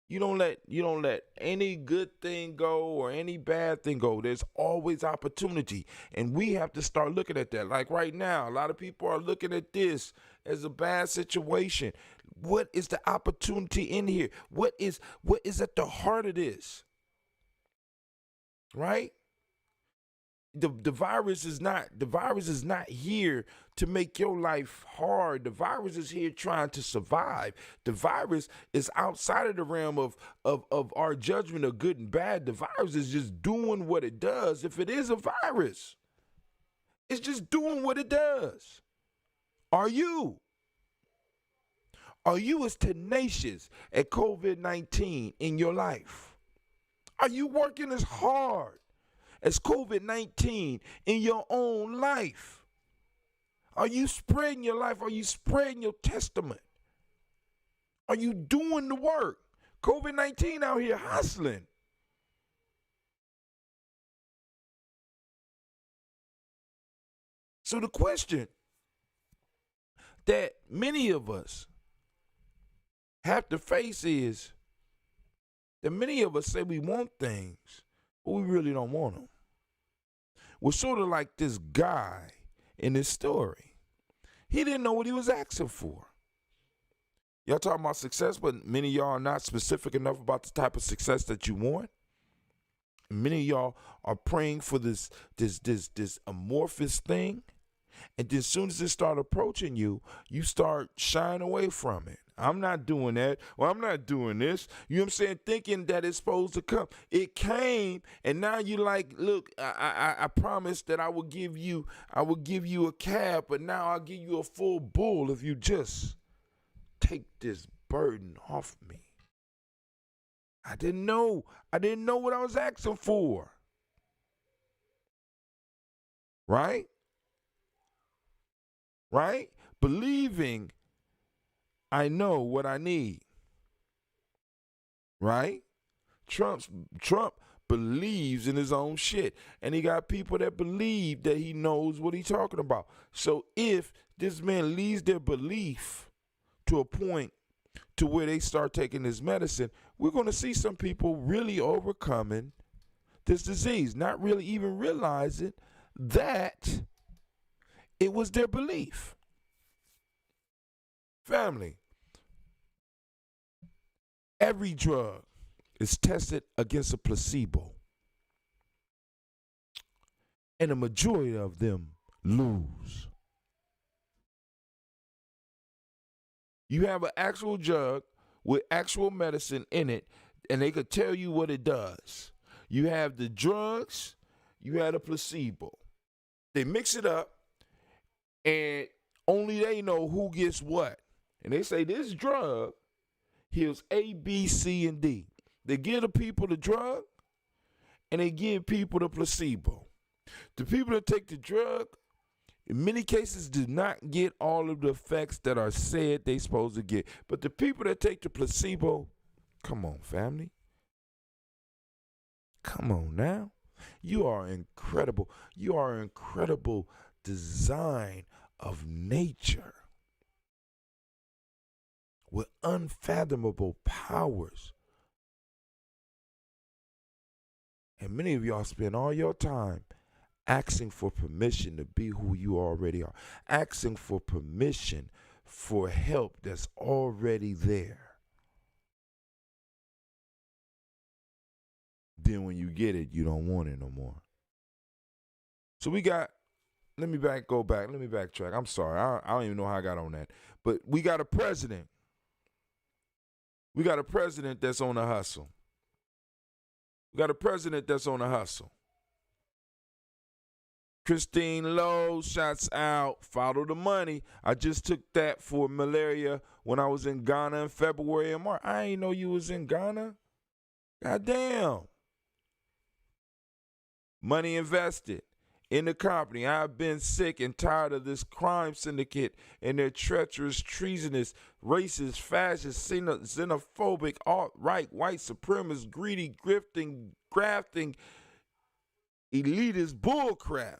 you don't let any good thing go or any bad thing go. There's always opportunity. And we have to start looking at that. Like right now, a lot of people are looking at this as a bad situation. What is the opportunity in here? What is at the heart of this? Right? The virus is not here to make your life hard. The virus is here trying to survive. The virus is outside of the realm of our judgment of good and bad. The virus is just doing what it does. If it is a virus, it's just doing what it does. Are you as tenacious at COVID-19 in your life? Are you working as hard as COVID-19 in your own life? Are you spreading your life? Are you spreading your testament? Are you doing the work? COVID-19 out here hustling. So the question that many of us have to face is that many of us say we want things, but we really don't want them. We're sort of like this guy in this story. He didn't know what he was asking for. Y'all talking about success, but many of y'all are not specific enough about the type of success that you want. And many of y'all are praying for this amorphous thing. And then as soon as it start approaching you, you start shying away from it. I'm not doing that. Well, I'm not doing this. You know what I'm saying? Thinking that it's supposed to come. It came, and now you like, look, I promised that I would give you a calf, but now I'll give you a full bull if you just take this burden off me. I didn't know what I was asking for. Right? Right? Believing I know what I need. Right? Trump believes in his own shit. And he got people that believe that he knows what he's talking about. So if this man leads their belief to a point to where they start taking this medicine, we're going to see some people really overcoming this disease, not really even realizing that it was their belief. Family, every drug is tested against a placebo, and a majority of them lose. You have an actual drug with actual medicine in it, and they could tell you what it does. You have the drugs, you have a placebo. They mix it up, and only they know who gets what. And they say this drug heals A, B, C, and D. They give the people the drug, and they give people the placebo. The people that take the drug, in many cases, do not get all of the effects that are said they're supposed to get. But the people that take the placebo, come on, family. Come on now. You are incredible. You are an incredible design of nature with unfathomable powers. And many of y'all spend all your time asking for permission to be who you already are, asking for permission for help that's already there. Then when you get it, you don't want it no more. So let me backtrack. I'm sorry. I don't even know how I got on that. But we got a president. We got a president that's on a hustle. We got a president that's on a hustle. Christine Lowe, shots out, follow the money. I just took that for malaria when I was in Ghana in February and March. I ain't know you was in Ghana. God damn. money invested in the company. I've been sick and tired of this crime syndicate and their treacherous, treasonous, racist, fascist, xenophobic, alt-right, white supremacist, greedy, grifting, grafting, elitist bullcrap.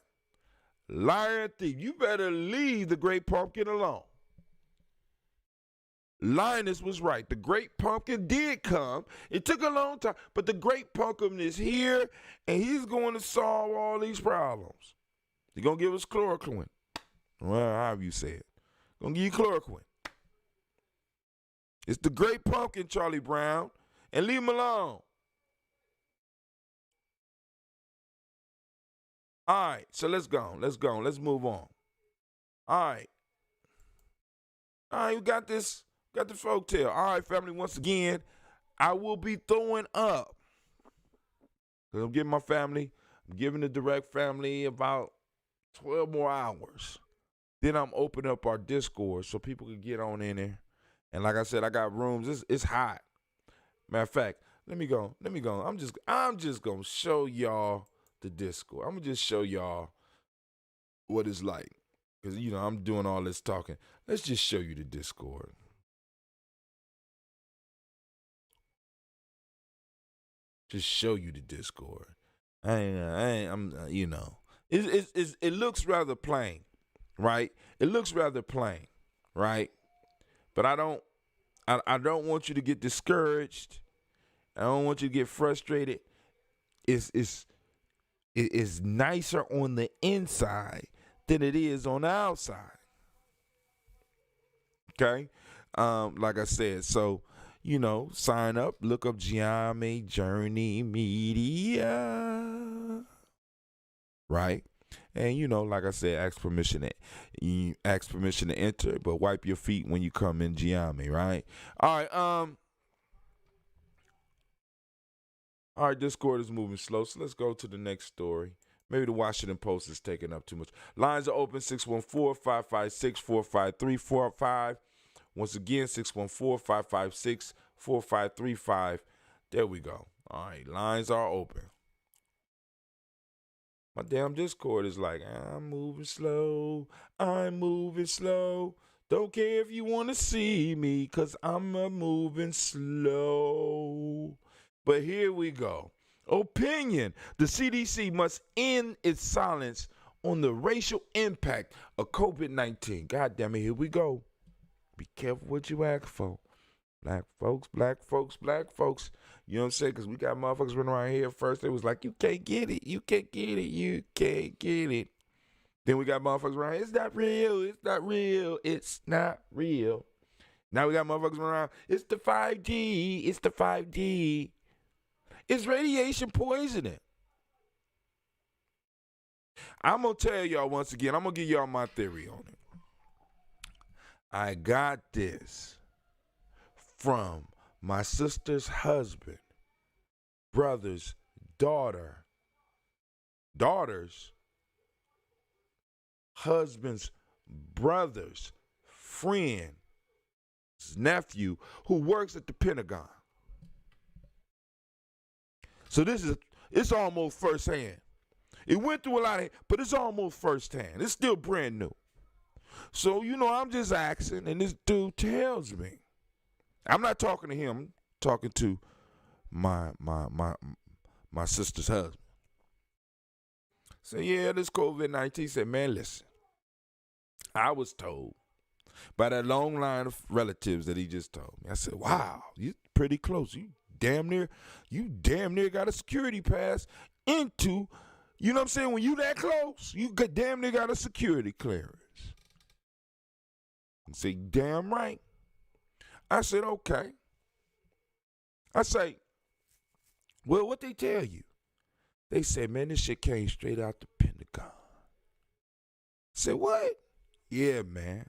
Liar and thief. You better leave the Great Pumpkin alone. Linus was right. The Great Pumpkin did come. It took a long time, but the Great Pumpkin is here, and he's going to solve all these problems. He's going to give us chloroquine. Well, however you say it. Going to give you chloroquine. It's the Great Pumpkin, Charlie Brown, and leave him alone. All right, so let's go. Let's move on. All right, we got this. Got the folk tale. All right, family, once again, I will be throwing up. I'm giving the direct family about 12 more hours. Then I'm opening up our Discord so people can get on in there. And like I said, I got rooms. It's hot. Matter of fact, let me go. I'm just gonna show y'all the Discord. I'm gonna just show y'all what it's like. Because, I'm doing all this talking. Let's just show you the Discord. Just show you the Discord. It looks rather plain, right? It looks rather plain, right? But I don't want you to get discouraged. I don't want you to get frustrated. It's nicer on the inside than it is on the outside. Okay? Like I said, so sign up, look up Gye-Nyame Journey Media, right? And like I said, ask permission to enter, but wipe your feet when you come in Gye-Nyame, right? All right, Discord is moving slow, so let's go to the next story. Maybe the Washington Post is taking up too much. Lines are open, 614-556-45345. Once again, 614-556-4535. There we go. All right, lines are open. My damn Discord is like, I'm moving slow. Don't care if you want to see me, because I'm moving slow. But here we go. Opinion. The CDC must end its silence on the racial impact of COVID-19. God damn it, here we go. Be careful what you ask for. Black folks. You know what I'm saying? Because we got motherfuckers running around here. First, they was like, you can't get it. Then we got motherfuckers around here. It's not real. Now we got motherfuckers running around. It's the 5G. It's radiation poisoning. I'm going to tell y'all once again. I'm going to give y'all my theory on it. I got this from my sister's husband, brother's daughter's husband's brother's friend's nephew who works at the Pentagon. So it's almost firsthand. It went through a lot but it's almost firsthand. It's still brand new. So, I'm just asking, and this dude tells me. I'm not talking to him. I'm talking to my sister's husband. So, yeah, this COVID-19 said, man, listen. I was told by that long line of relatives that he just told me. I said, wow, you're pretty close. You damn near got a security pass into, you know what I'm saying? When you that close, you damn near got a security clearance. I say, damn right. I said, okay. I say, well, what they tell you? They said, man, this shit came straight out the Pentagon. I said, what? Yeah, man.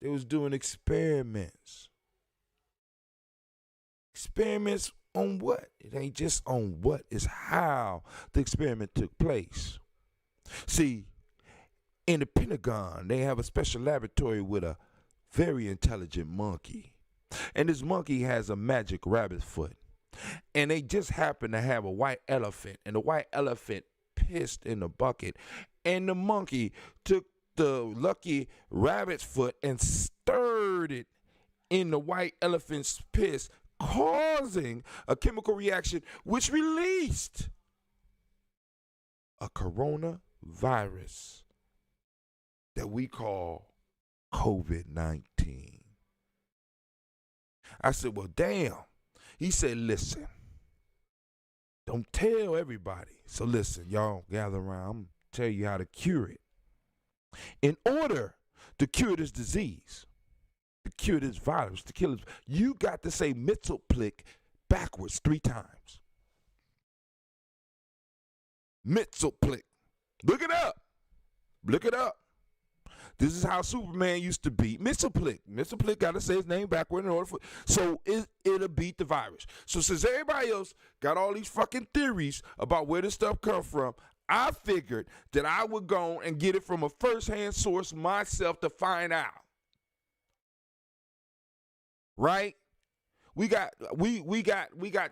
They was doing experiments. Experiments on what? It ain't just on what, it's how the experiment took place. See, in the Pentagon, they have a special laboratory with a very intelligent monkey. And this monkey has a magic rabbit foot. And they just happen to have a white elephant. And the white elephant pissed in the bucket, and the monkey took the lucky rabbit's foot and stirred it in the white elephant's piss, causing a chemical reaction which released a coronavirus that we call COVID-19. I said, well, damn. He said, listen, don't tell everybody. So listen, y'all gather around. I'm going to tell you how to cure it. In order to cure this disease, to cure this virus, to kill it, you got to say Mitzelplick backwards 3 times. Mitzelplick. Look it up. Look it up. This is how Superman used to beat Mitzelplick. Mitzelplick got to say his name backward in order for, so it'll beat the virus. So since everybody else got all these fucking theories about where this stuff come from, I figured that I would go and get it from a first-hand source myself to find out. Right? We got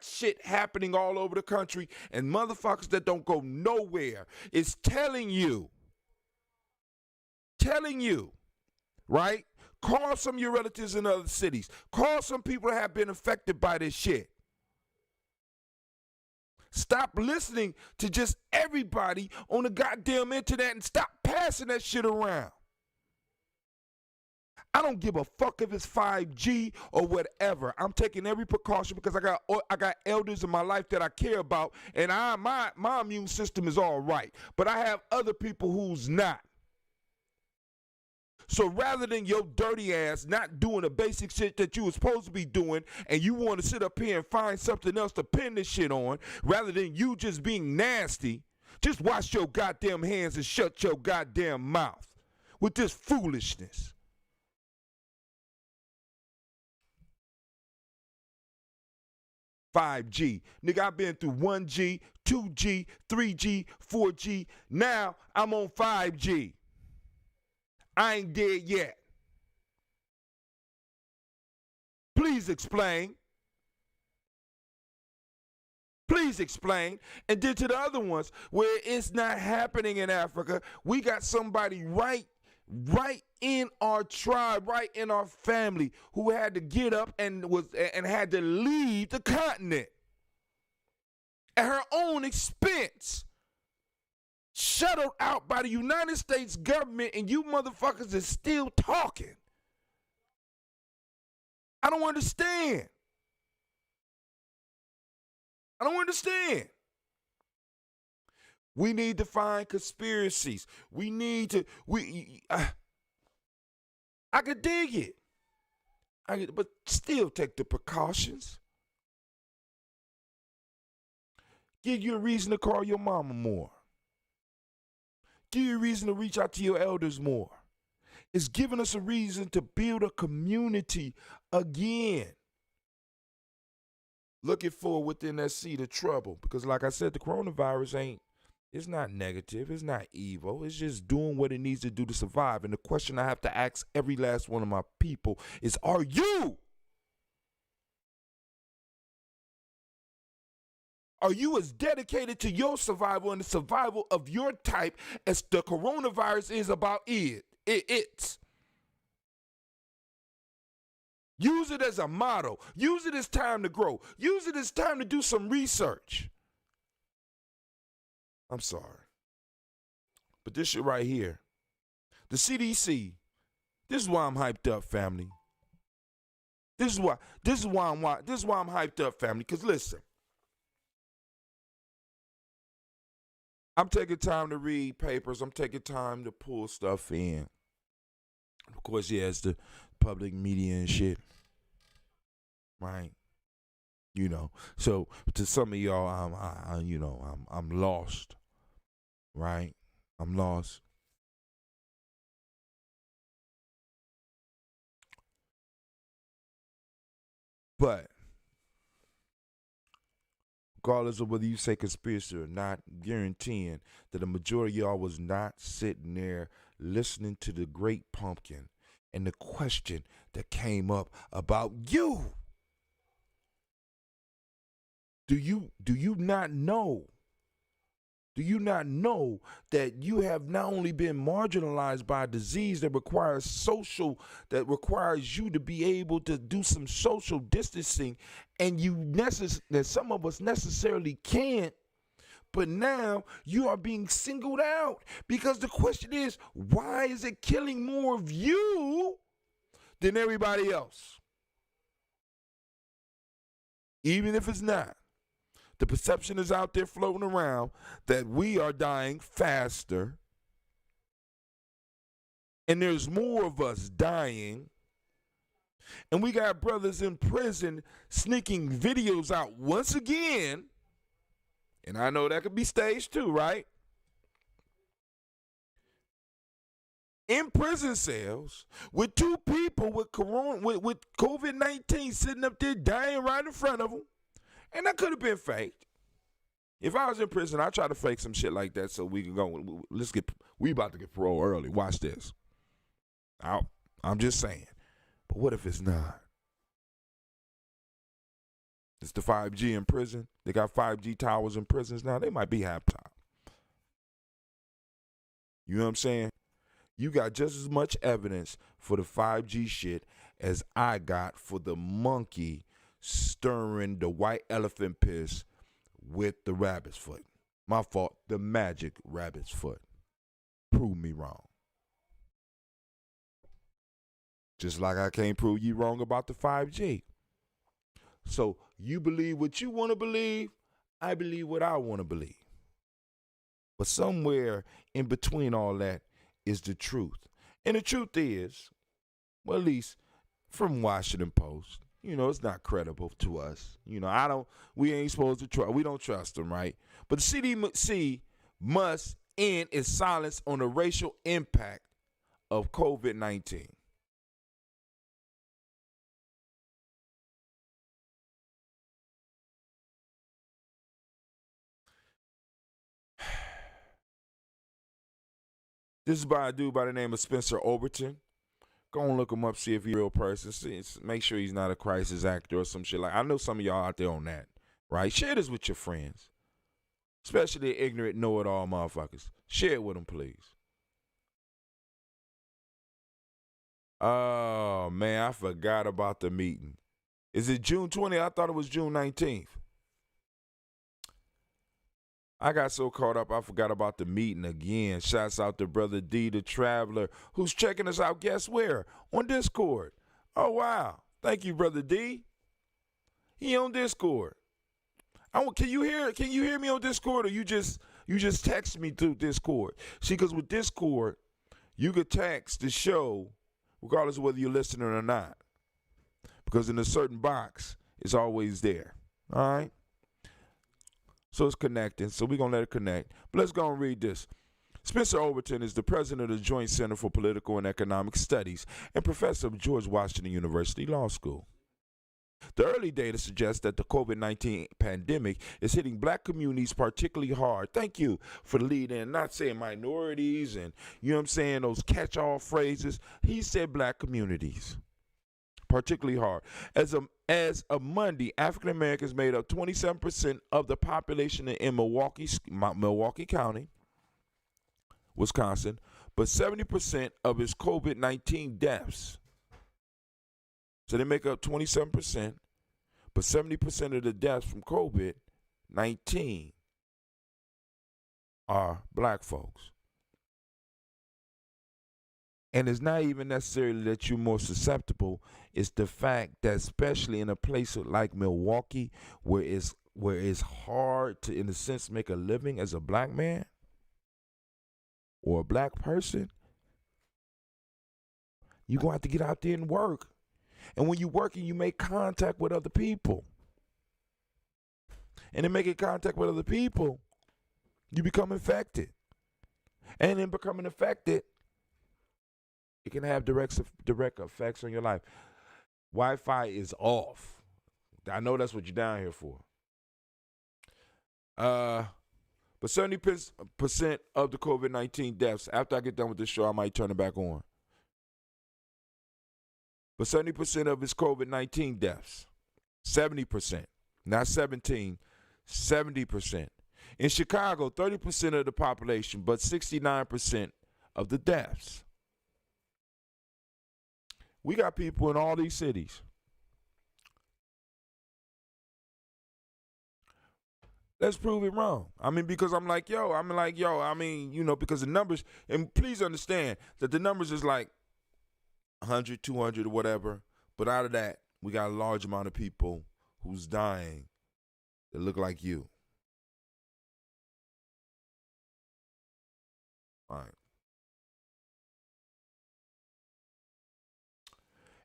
shit happening all over the country, and motherfuckers that don't go nowhere is telling you, right? Call some of your relatives in other cities. Call some people that have been affected by this shit. Stop listening to just everybody on the goddamn internet and stop passing that shit around. I don't give a fuck if it's 5G or whatever. I'm taking every precaution because I got elders in my life that I care about, and my immune system is all right. But I have other people who's not. So rather than your dirty ass not doing the basic shit that you were supposed to be doing, and you want to sit up here and find something else to pin this shit on, rather than you just being nasty, just wash your goddamn hands and shut your goddamn mouth with this foolishness. $5G. Nigga, I've been through 1G, 2G, 3G, 4G. Now I'm on 5G. I ain't dead yet. Please explain. Please explain. And then to the other ones where it's not happening in Africa, we got somebody right in our tribe, right in our family, who had to get up and had to leave the continent at her own expense. Shuttled out by the United States government, and you motherfuckers is still talking. I don't understand. We need to find conspiracies. I could dig it. But still take the precautions. Give you a reason to call your mama more. Give you a reason to reach out to your elders more. It's giving us a reason to build a community again. Looking for within that seed of trouble. Because like I said, the coronavirus it's not negative. It's not evil. It's just doing what it needs to do to survive. And the question I have to ask every last one of my people is, are you? Are you as dedicated to your survival and the survival of your type as the coronavirus is about it's? Use it as a model. Use it as time to grow. Use it as time to do some research. I'm sorry. But this shit right here, the CDC, this is why I'm hyped up, family. This is why I'm hyped up, family, because listen. I'm taking time to read papers. I'm taking time to pull stuff in. Of course, yeah, it's the public media and shit. Right? You know. So to some of y'all, I'm lost. Right? I'm lost. But regardless of whether you say conspiracy or not, guaranteeing that the majority of y'all was not sitting there listening to the Great Pumpkin and the question that came up about you. Do you not know Do you not know that you have not only been marginalized by a disease that requires you to be able to do some social distancing, and that some of us necessarily can't, but now you are being singled out because the question is, why is it killing more of you than everybody else? Even if it's not. The perception is out there floating around that we are dying faster, and there's more of us dying, and we got brothers in prison sneaking videos out once again, and I know that could be staged too, right? In prison cells with two people with COVID-19 sitting up there dying right in front of them. And that could have been faked. If I was in prison, I'd try to fake some shit like that so we can go. We about to get parole early. Watch this. I'm just saying. But what if it's not? It's the 5G in prison. They got 5G towers in prisons now. They might be halftime. You know what I'm saying? You got just as much evidence for the 5G shit as I got for the monkey stirring the white elephant piss with the rabbit's foot. My fault, the magic rabbit's foot. Prove me wrong. Just like I can't prove you wrong about the 5G. So you believe what you want to believe, I believe what I want to believe. But somewhere in between all that is the truth. And the truth is, well, at least from Washington Post, it's not credible to us. We ain't supposed to trust. We don't trust them, right? But the CDC must end its silence on the racial impact of COVID-19. This is by a dude by the name of Spencer Overton. Go and look him up, see if he's a real person. Make sure he's not a crisis actor or some shit like. I know some of y'all out there on that, right? Share this with your friends, especially the ignorant, know-it-all motherfuckers. Share it with them, please. Oh man, I forgot about the meeting. Is it June 20th? I thought it was June 19th. I got so caught up, I forgot about the meeting again. Shouts out to Brother D, the Traveler, who's checking us out, guess where? On Discord. Oh, wow. Thank you, Brother D. He on Discord. Can you hear me on Discord, or you just text me through Discord? See, because with Discord, you could text the show regardless of whether you're listening or not. Because in a certain box, it's always there. All right? So it's connecting, so we're going to let it connect. But let's go and read this. Spencer Overton is the president of the Joint Center for Political and Economic Studies and professor of George Washington University Law School. The early data suggests that the COVID-19 pandemic is hitting black communities particularly hard. Thank you for the lead in, not saying minorities and, those catch-all phrases. He said black communities. Particularly hard. As of Monday, African Americans made up 27% of the population in Milwaukee County, Wisconsin, but 70% of its COVID-19 deaths. So they make up 27%, but 70% of the deaths from COVID-19 are black folks. And it's not even necessarily that you're more susceptible. It's the fact that especially in a place like Milwaukee, where it's hard to, in a sense, make a living as a black man or a black person, you're going to have to get out there and work. And when you're working, you make contact with other people. And in making contact with other people, you become infected. And in becoming infected, it can have direct effects on your life. Wi-Fi is off. I know that's what you're down here for. But 70% of the COVID-19 deaths, after I get done with this show, I might turn it back on. But 70% of its COVID-19 deaths, 70%, not 17, 70%, In Chicago, 30% of the population, but 69% of the deaths. We got people in all these cities. Let's prove it wrong. I mean, because I'm like, yo, because the numbers, and please understand that the numbers is like 100, 200 or whatever, but out of that, we got a large amount of people who's dying that look like you. All right.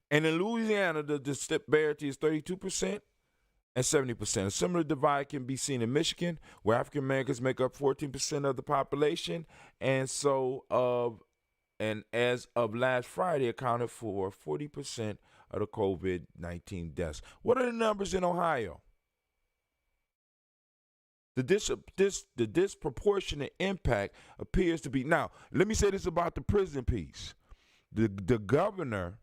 And in Louisiana, the disparity is 32% and 70%. A similar divide can be seen in Michigan, where African Americans make up 14% of the population, and as of last Friday, accounted for 40% of the COVID-19 deaths. What are the numbers in Ohio? The disproportionate impact appears to be. Now, let me say this about the prison piece. The governor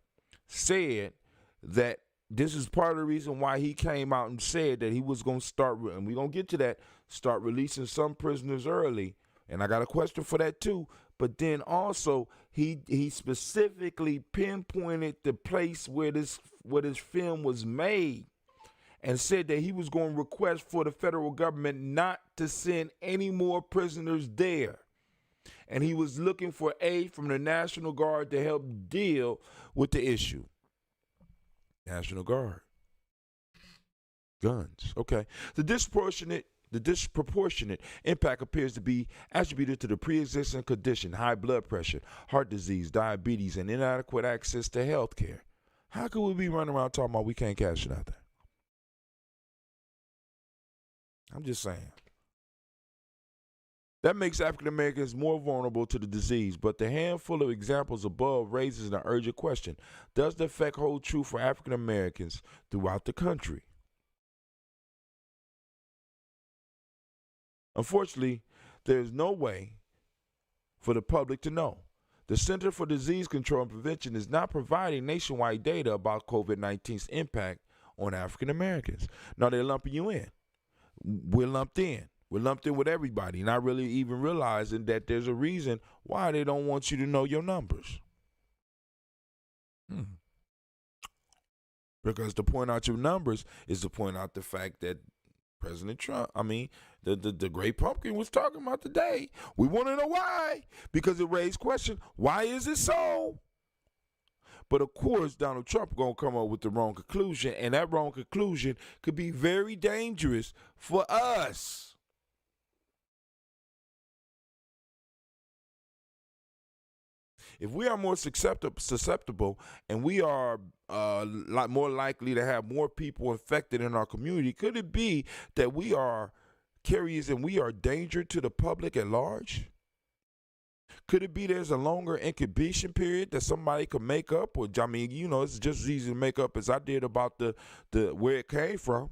said that this is part of the reason why he came out and said that he was going to start, and we're going to get to that, start releasing some prisoners early. And I got a question for that too. But then also, he specifically pinpointed the place where this film was made and said that he was going to request for the federal government not to send any more prisoners there. And he was looking for aid from the National Guard to help deal with the issue. National Guard. Guns. Okay. The disproportionate impact appears to be attributed to the pre-existing condition, high blood pressure, heart disease, diabetes, and inadequate access to health care. How could we be running around talking about we can't catch nothing? I'm just saying. That makes African Americans more vulnerable to the disease, but the handful of examples above raises an urgent question. Does the effect hold true for African Americans throughout the country? Unfortunately, there is no way for the public to know. The Center for Disease Control and Prevention is not providing nationwide data about COVID-19's impact on African Americans. Now they're lumping you in. We're lumped in. We're lumped in with everybody, not really even realizing that there's a reason why they don't want you to know your numbers. Because to point out your numbers is to point out the fact that President Trump, the Great Pumpkin was talking about today. We want to know why. Because it raised question, why is it so? But of course, Donald Trump going to come up with the wrong conclusion, and that wrong conclusion could be very dangerous for us. If we are more susceptible and we are more likely to have more people infected in our community, could it be that we are carriers and we are a danger to the public at large? Could it be there's a longer incubation period that somebody could make up? Or, it's just as easy to make up as I did about the where it came from.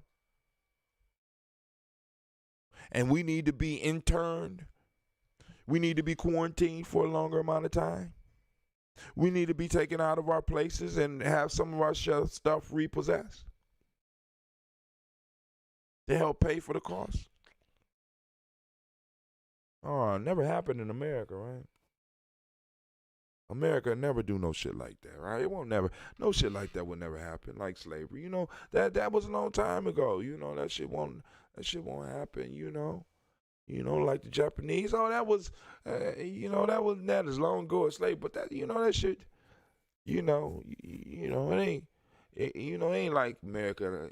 And we need to be interned. We need to be quarantined for a longer amount of time. We need to be taken out of our places and have some of our stuff repossessed to help pay for the cost. Oh, it never happened in America, right? America never do no shit like that, right? It won't never, no shit like that would never happen, like slavery. That was a long time ago. That shit won't happen, like the Japanese. Oh, that was, that was not as long ago as slavery. But that, that shit, it ain't like America.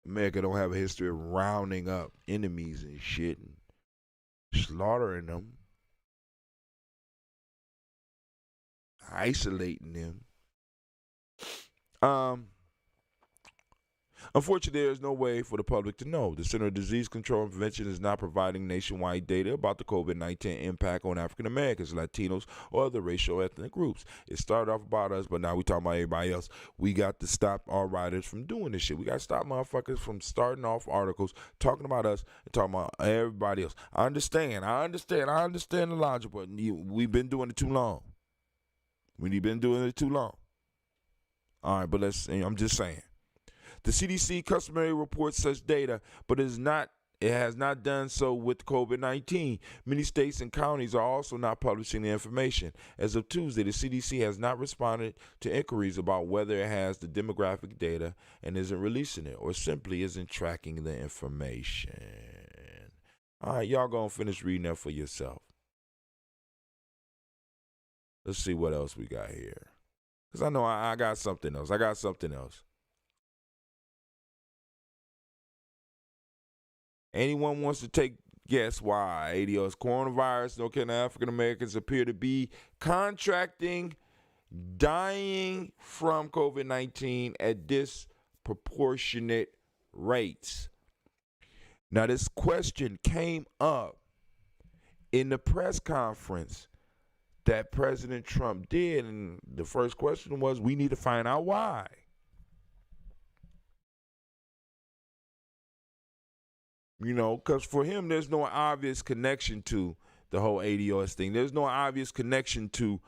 America don't have a history of rounding up enemies and shit and slaughtering them, isolating them. Unfortunately, there is no way for the public to know. The Center of Disease Control and Prevention is not providing nationwide data about the COVID-19 impact on African Americans, Latinos, or other racial ethnic groups. It started off about us, but now we talking about everybody else. We got to stop our writers from doing this shit. We got to stop motherfuckers from starting off articles talking about us and talking about everybody else. I understand the logic, but we've been doing it too long. We've been doing it too long. All right, but I'm just saying. The CDC customarily reports such data, but it has not done so with COVID-19. Many states and counties are also not publishing the information. As of Tuesday, the CDC has not responded to inquiries about whether it has the demographic data and isn't releasing it, or simply isn't tracking the information. All right, y'all gonna finish reading that for yourself. Let's see what else we got here. Because I know I got something else. Anyone wants to take guess why ADOS coronavirus, no Canadian African Americans appear to be dying from COVID-19 at disproportionate rates. Now, this question came up in the press conference that President Trump did, and the first question was, we need to find out why. Because for him, there's no obvious connection to the whole ADOS thing. There's no obvious connection to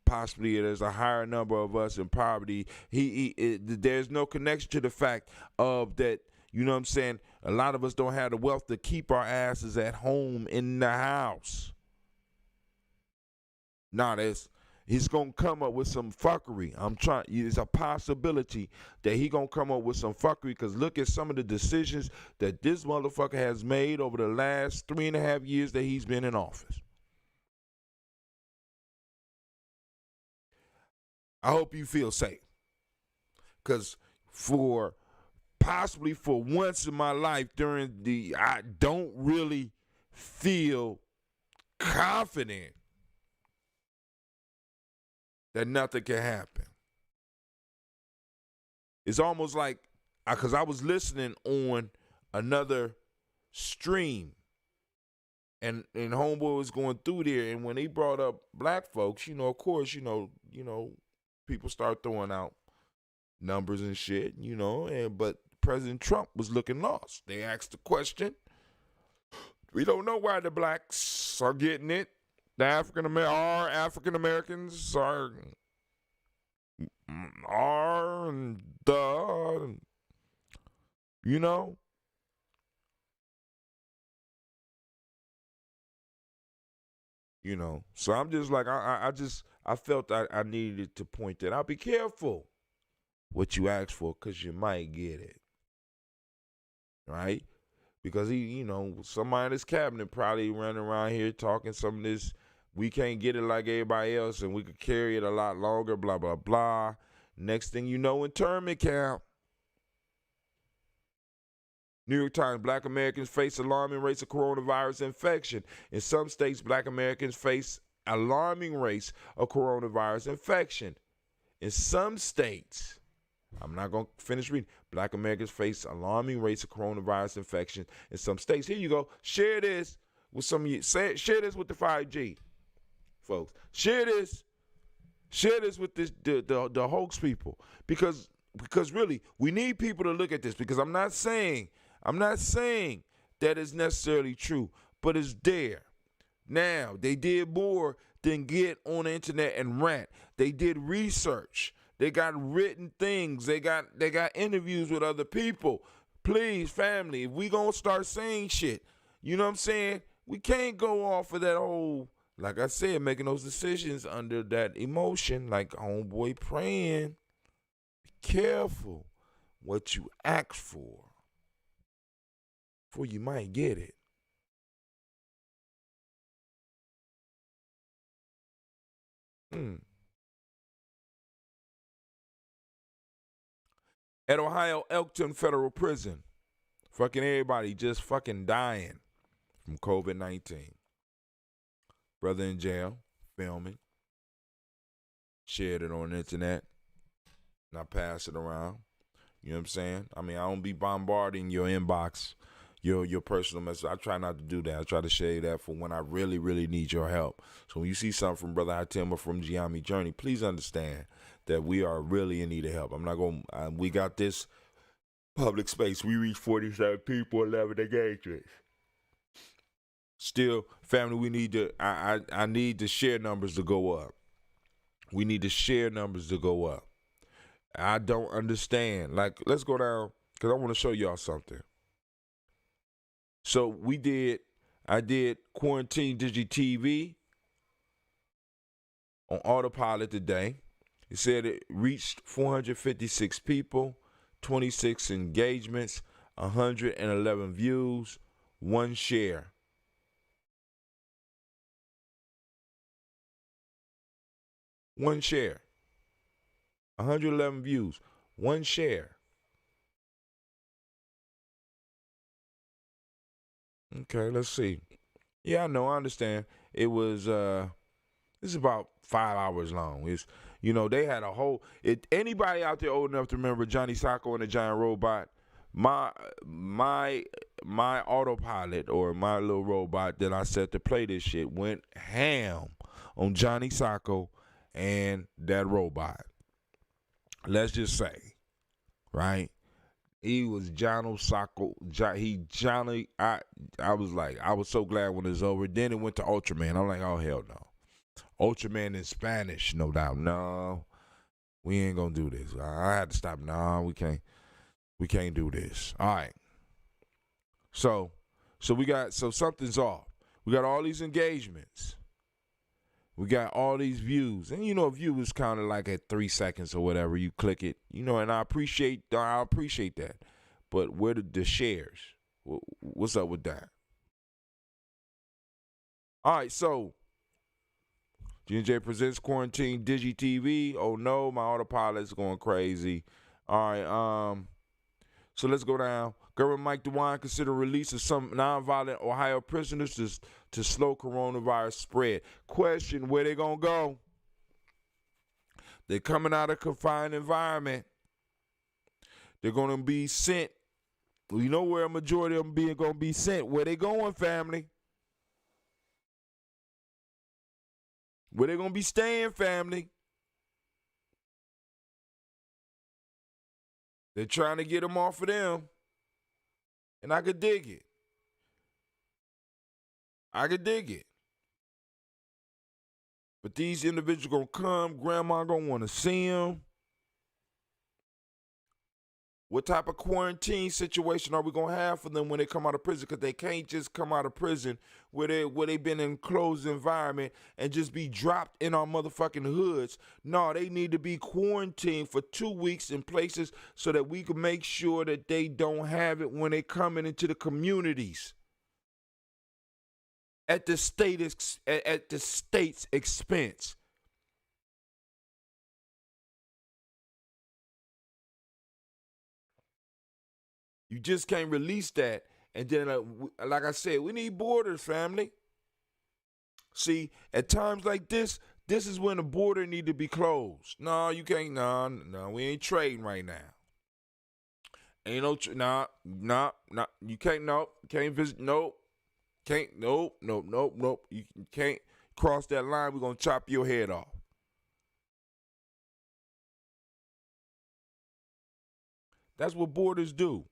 possibly there's a higher number of us in poverty. There's no connection to the fact of that, a lot of us don't have the wealth to keep our asses at home in the house. He's going to come up with some fuckery. It's a possibility that he going to come up with some fuckery, because look at some of the decisions that this motherfucker has made over the last 3.5 years that he's been in office. I hope you feel safe, because possibly for once in my life I don't really feel confident that nothing can happen. It's almost like, because I was listening on another stream, and homeboy was going through there, and when he brought up black folks, of course, people start throwing out numbers and shit, but President Trump was looking lost. They asked the question, we don't know why the blacks are getting it. The African Americans are and the, So I'm just like, I felt I needed to point that out. Be careful what you ask for, because you might get it, right? Because somebody in his cabinet probably running around here talking some of this, we can't get it like everybody else, and we could carry it a lot longer, blah, blah, blah. Next thing you know, internment camp. New York Times, Black Americans face alarming rates of coronavirus infection. In some states, Black Americans face alarming rates of coronavirus infection. In some states, I'm not going to finish reading. Black Americans face alarming rates of coronavirus infection in some states. Here you go. Share this with some of you. Share this with the 5G folks. Share this with the hoax people, because really we need people to look at this, because I'm not saying that it's necessarily true, but it's there. Now, they did more than get on the internet and rant. They did research. They got written things. They got interviews with other people. Please, family, if we gonna start saying shit, you know what I'm saying? We can't go off of that whole, like I said, making those decisions under that emotion, like homeboy praying. Be careful what you ask for you might get it. At Ohio Elkton Federal Prison, fucking everybody just fucking dying from COVID-19. Brother in jail, filming, shared it on the internet, and I pass it around. You know what I'm saying? I mean, I don't be bombarding your inbox, your personal message. I try not to do that. I try to share that for when I really, really need your help. So when you see something from Brother Hatim or from Gye-Nyame Journey, please understand that we are really in need of help. I'm not going to, we got this public space. We reach 47 people, 11 engagements. Still, family, we need to, I need the share numbers to go up. We need the share numbers to go up. I don't understand. Like, let's go down because I want to show y'all something. So I did Quarantine Digi TV on autopilot today. It said it reached 456 people, 26 engagements, 111 views, 1 share. One share. 111 views. 1 share. Okay, let's see. Yeah, I know, I understand. It was it's about 5 hours long. It's they had a whole anybody out there old enough to remember Johnny Sacco and the Giant Robot, my autopilot or my little robot that I set to play this shit went ham on Johnny Sacco and that robot. Let's just say, right? He was Johnny Sacco. I was so glad when it was over. Then it went to Ultraman. I'm like, oh hell no. Ultraman in Spanish, no doubt. No, we ain't gonna do this. I had to stop. No, we can't do this. All right. So something's off. We got all these engagements. We got all these views. And a view is kind of like at 3 seconds or whatever. You click it, and I appreciate that. But where did the shares? What's up with that? All right, so G&J presents Quarantine Digi TV. Oh no, my autopilot's going crazy. All right, so let's go down. Governor Mike DeWine consider release of some nonviolent Ohio prisoners to slow coronavirus spread. Question, where they gonna go? They're coming out of confined environment. They're gonna be sent. You know where a majority of them gonna be sent. Where they going, family? Where they gonna be staying, family? They're trying to get them off of them. And I could dig it. But these individuals gonna come. Grandma gonna want to see them. What type of quarantine situation are we gonna have for them when they come out of prison? Because they can't just come out of prison where they been in closed environment and just be dropped in our motherfucking hoods. No, they need to be quarantined for 2 weeks in places so that we can make sure that they don't have it when they coming into the communities at the state's expense. You just can't release that. And then, like I said, we need borders, family. See, at times like this is when the border need to be closed. No, you can't. No, we ain't trading right now. Ain't no, you can't, can't visit, can't, nope. You can't cross that line. We're going to chop your head off. That's what borders do.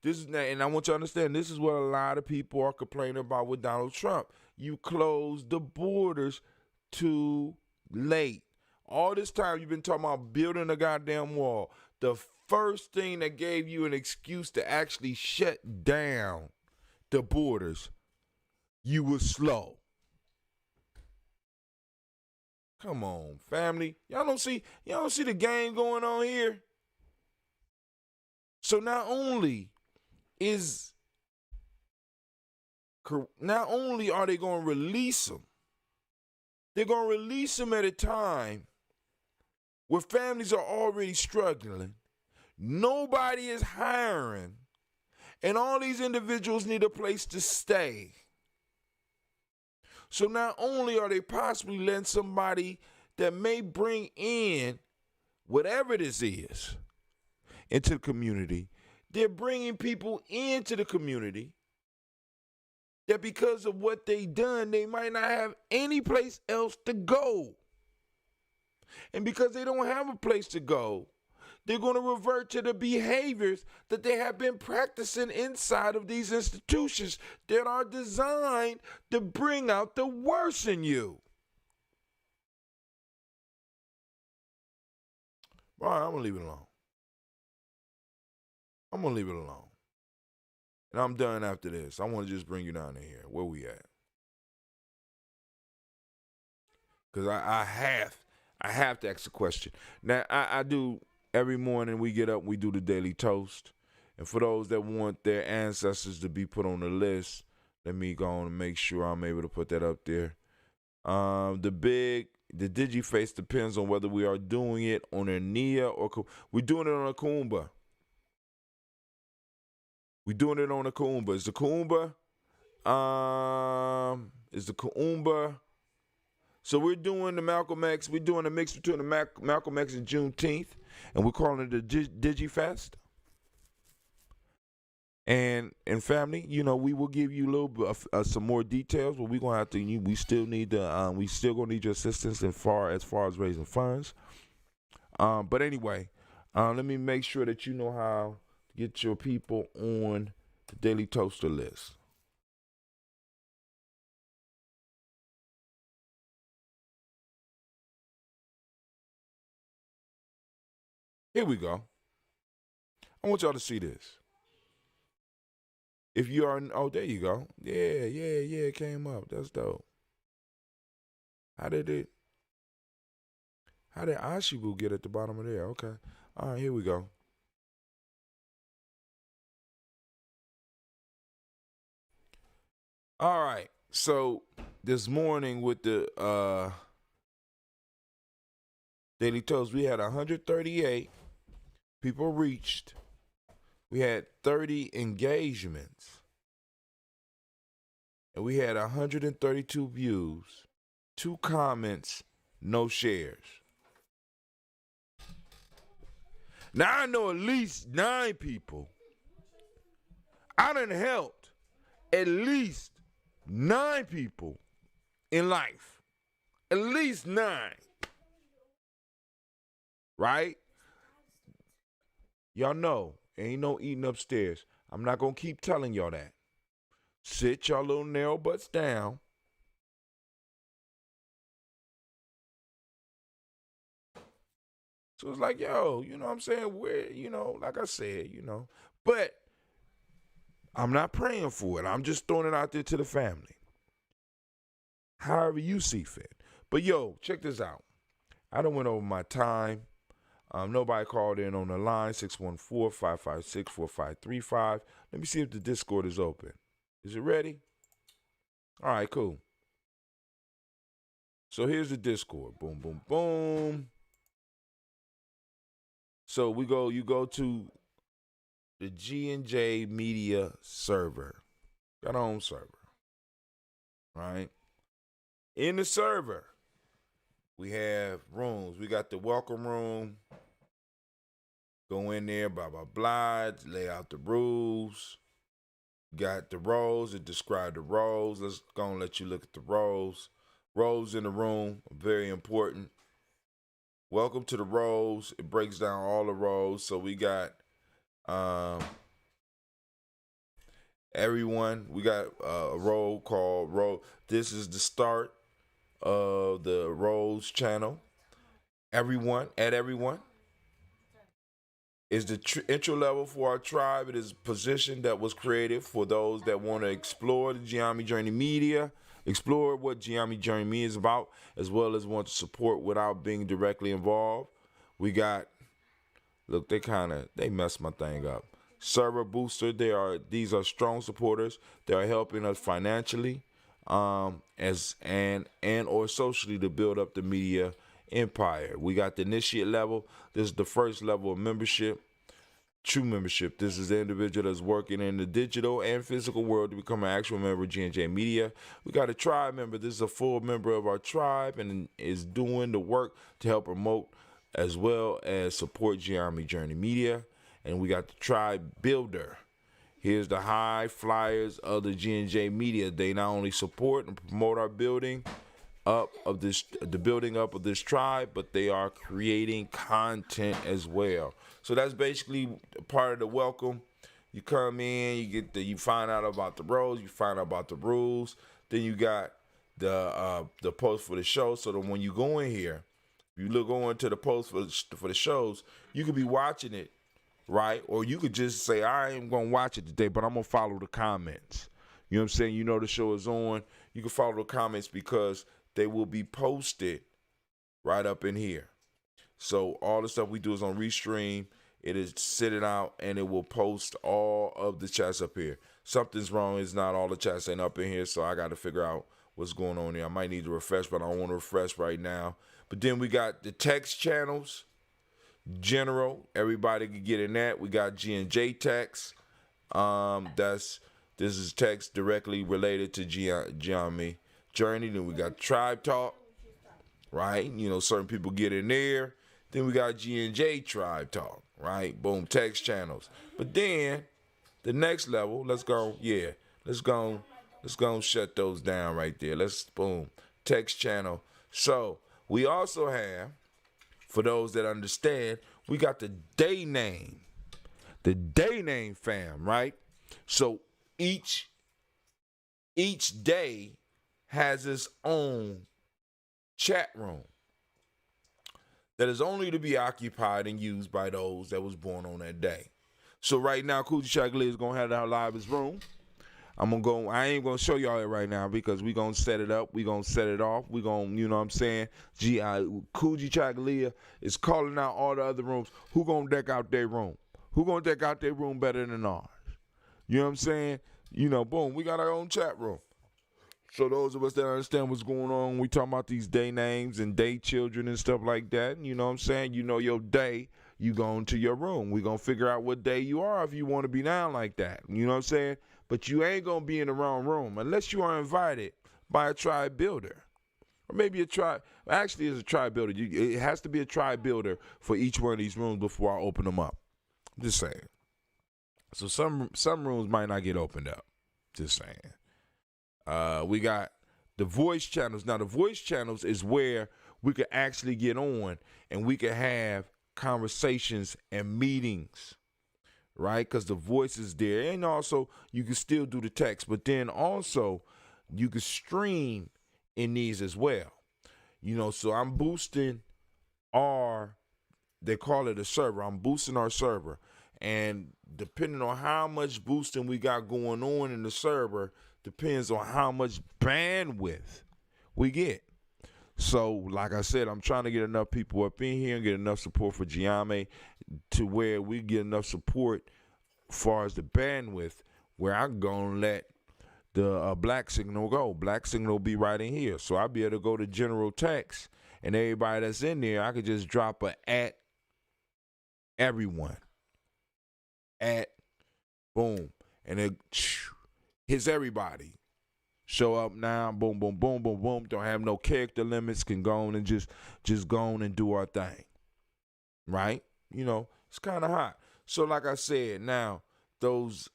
And I want you to understand, this is what a lot of people are complaining about with Donald Trump. You closed the borders too late. All this time you've been talking about building a goddamn wall. The first thing that gave you an excuse to actually shut down the borders, you were slow. Come on, family. Y'all don't see the game going on here? So not only are they going to release them, they're going to release them at a time where families are already struggling, nobody is hiring, and all these individuals need a place to stay. So not only are they possibly letting somebody that may bring in whatever this is into the community, they're bringing people into the community that because of what they done, they might not have any place else to go. And because they don't have a place to go, they're going to revert to the behaviors that they have been practicing inside of these institutions that are designed to bring out the worst in you. All right, I'm going to leave it alone. I'm going to leave it alone. And I'm done after this. I want to just bring you down to here. Where we at? Because I have to ask a question. Now, I do, every morning we get up, we do the daily toast. And for those that want their ancestors to be put on the list, let me go on and make sure I'm able to put that up there. The DigiFace depends on whether we are doing it on a Nia or we're doing it on a Kumba. We're doing it on a Kumba. Is the Kumba? So we're doing the Malcolm X. We're doing a mix between the Malcolm X and Juneteenth, and we're calling it the DigiFest. And family, we will give you a little bit of some more details, but we're gonna have to. We still need to. We still gonna need your assistance as far as raising funds. But anyway, let me make sure that you know how to get your people on the Daily Toaster list. Here we go. I want y'all to see this. If you are, there you go. Yeah, it came up. That's dope. How did Ashibu get at the bottom of there? Okay. All right, here we go. All right. So this morning with the Daily Toast, we had 138 people reached. We had 30 engagements. And we had 132 views, 2 comments, no shares. Now I know at least 9 people. I done helped at least 9 people in life. At least 9. Right? Y'all know, ain't no eating upstairs. I'm not going to keep telling y'all that. Sit y'all little narrow butts down. So it's like, yo, you know what I'm saying? We're, like I said, But I'm not praying for it. I'm just throwing it out there to the family. However you see fit. But, yo, check this out. I done went over my time. Nobody called in on the line, 614-556-4535. Let me see if the Discord is open. Is it ready? All right, cool. So here's the Discord. Boom, boom, boom. So you go to the G&J Media server. Got our own server. Right? In the server, we have rooms. We got the welcome room. Go in there, blah, blah, blah. Lay out the rules. Got the roles that describe the roles. Let's go and let you look at the roles. Roles in the room are very important. Welcome to the roles. It breaks down all the roles. So we got everyone. We got a role called role. This is the start of the roles channel. Everyone is the intro level for our tribe. It is a position that was created for those that want to explore the Gye-Nyame Journey Media, explore what Gye-Nyame Journey Media is about, as well as want to support without being directly involved. We got, look, they messed my thing up. Server Booster, these are strong supporters. They are helping us financially, or socially to build up the media empire. We got the initiate level. This is the first level of membership, true membership. This is the individual that's working in the digital and physical world to become an actual member of G&J Media. We got a tribe member. This is a full member of our tribe and is doing the work to help promote as well as support Gye-Nyame Journey Media. And we got the tribe builder. Here's the high flyers of the G&J Media. They not only support and promote our building the building up of this tribe, but they are creating content as well. So that's basically part of the welcome. You come in, you find out about the roles, you find out about the rules. Then you got the post for the show. So that when you go in here, you go into the post for the shows, you could be watching it right? Or you could just say, I ain't going to watch it today, but I'm going to follow the comments. You know what I'm saying? You know the show is on. You can follow the comments because they will be posted right up in here. So all the stuff we do is on Restream. It is sitting out, and it will post all of the chats up here. Something's wrong. It's not all the chats ain't up in here, so I got to figure out what's going on here. I might need to refresh, but I don't want to refresh right now. But then we got the text channels. General, everybody can get in that. We got G&J text. This is text directly related to Gye-Nyame Journey. Then we got Tribe Talk, right? You know, certain people get in there. Then we got G&J Tribe Talk, right? Boom, text channels. But then the next level, let's go and shut those down right there. Boom, text channel. So we also have, for those that understand, we got the day name fam, right? So each day has its own chat room that is only to be occupied and used by those that was born on that day. So right now, Coochie Chocolate is gonna have that live his room. I ain't gonna show y'all it right now because we gonna set it up. We gonna set it off. We gonna, you know what I'm saying? Coochie Chocolate is calling out all the other rooms. Who gonna deck out their room? Who gonna deck out their room better than ours? You know what I'm saying? You know, boom, we got our own chat room. So those of us that understand what's going on, we talking about these day names and day children and stuff like that. You know what I'm saying? You know your day, you go into your room. We gonna figure out what day you are if you want to be down like that. You know what I'm saying? But you ain't gonna be in the wrong room unless you are invited by a tribe builder. Or maybe a tribe, actually it's a tribe builder. It has to be a tribe builder for each one of these rooms before I open them up. I'm just saying. So some rooms might not get opened up. Just saying. We got the voice channels. Now the voice channels is where we could actually get on and we could have conversations and meetings, right? Because the voice is there. And also you can still do the text, but then also you can stream in these as well. You know, so I'm boosting they call it a server. I'm boosting our server. And depending on how much boosting we got going on in the server, depends on how much bandwidth we get. So, like I said, I'm trying to get enough people up in here and get enough support for Gye-Nyame to where we get enough support as far as the bandwidth where I'm going to let the black signal go. Black signal will be right in here. So I'll be able to go to general text and everybody that's in there, I could just drop a at everyone. At, boom. And it hits everybody. Show up now, boom, boom, boom, boom, boom. Don't have no character limits. Can go on and just go on and do our thing. Right? You know, it's kind of hot. So like I said, now, those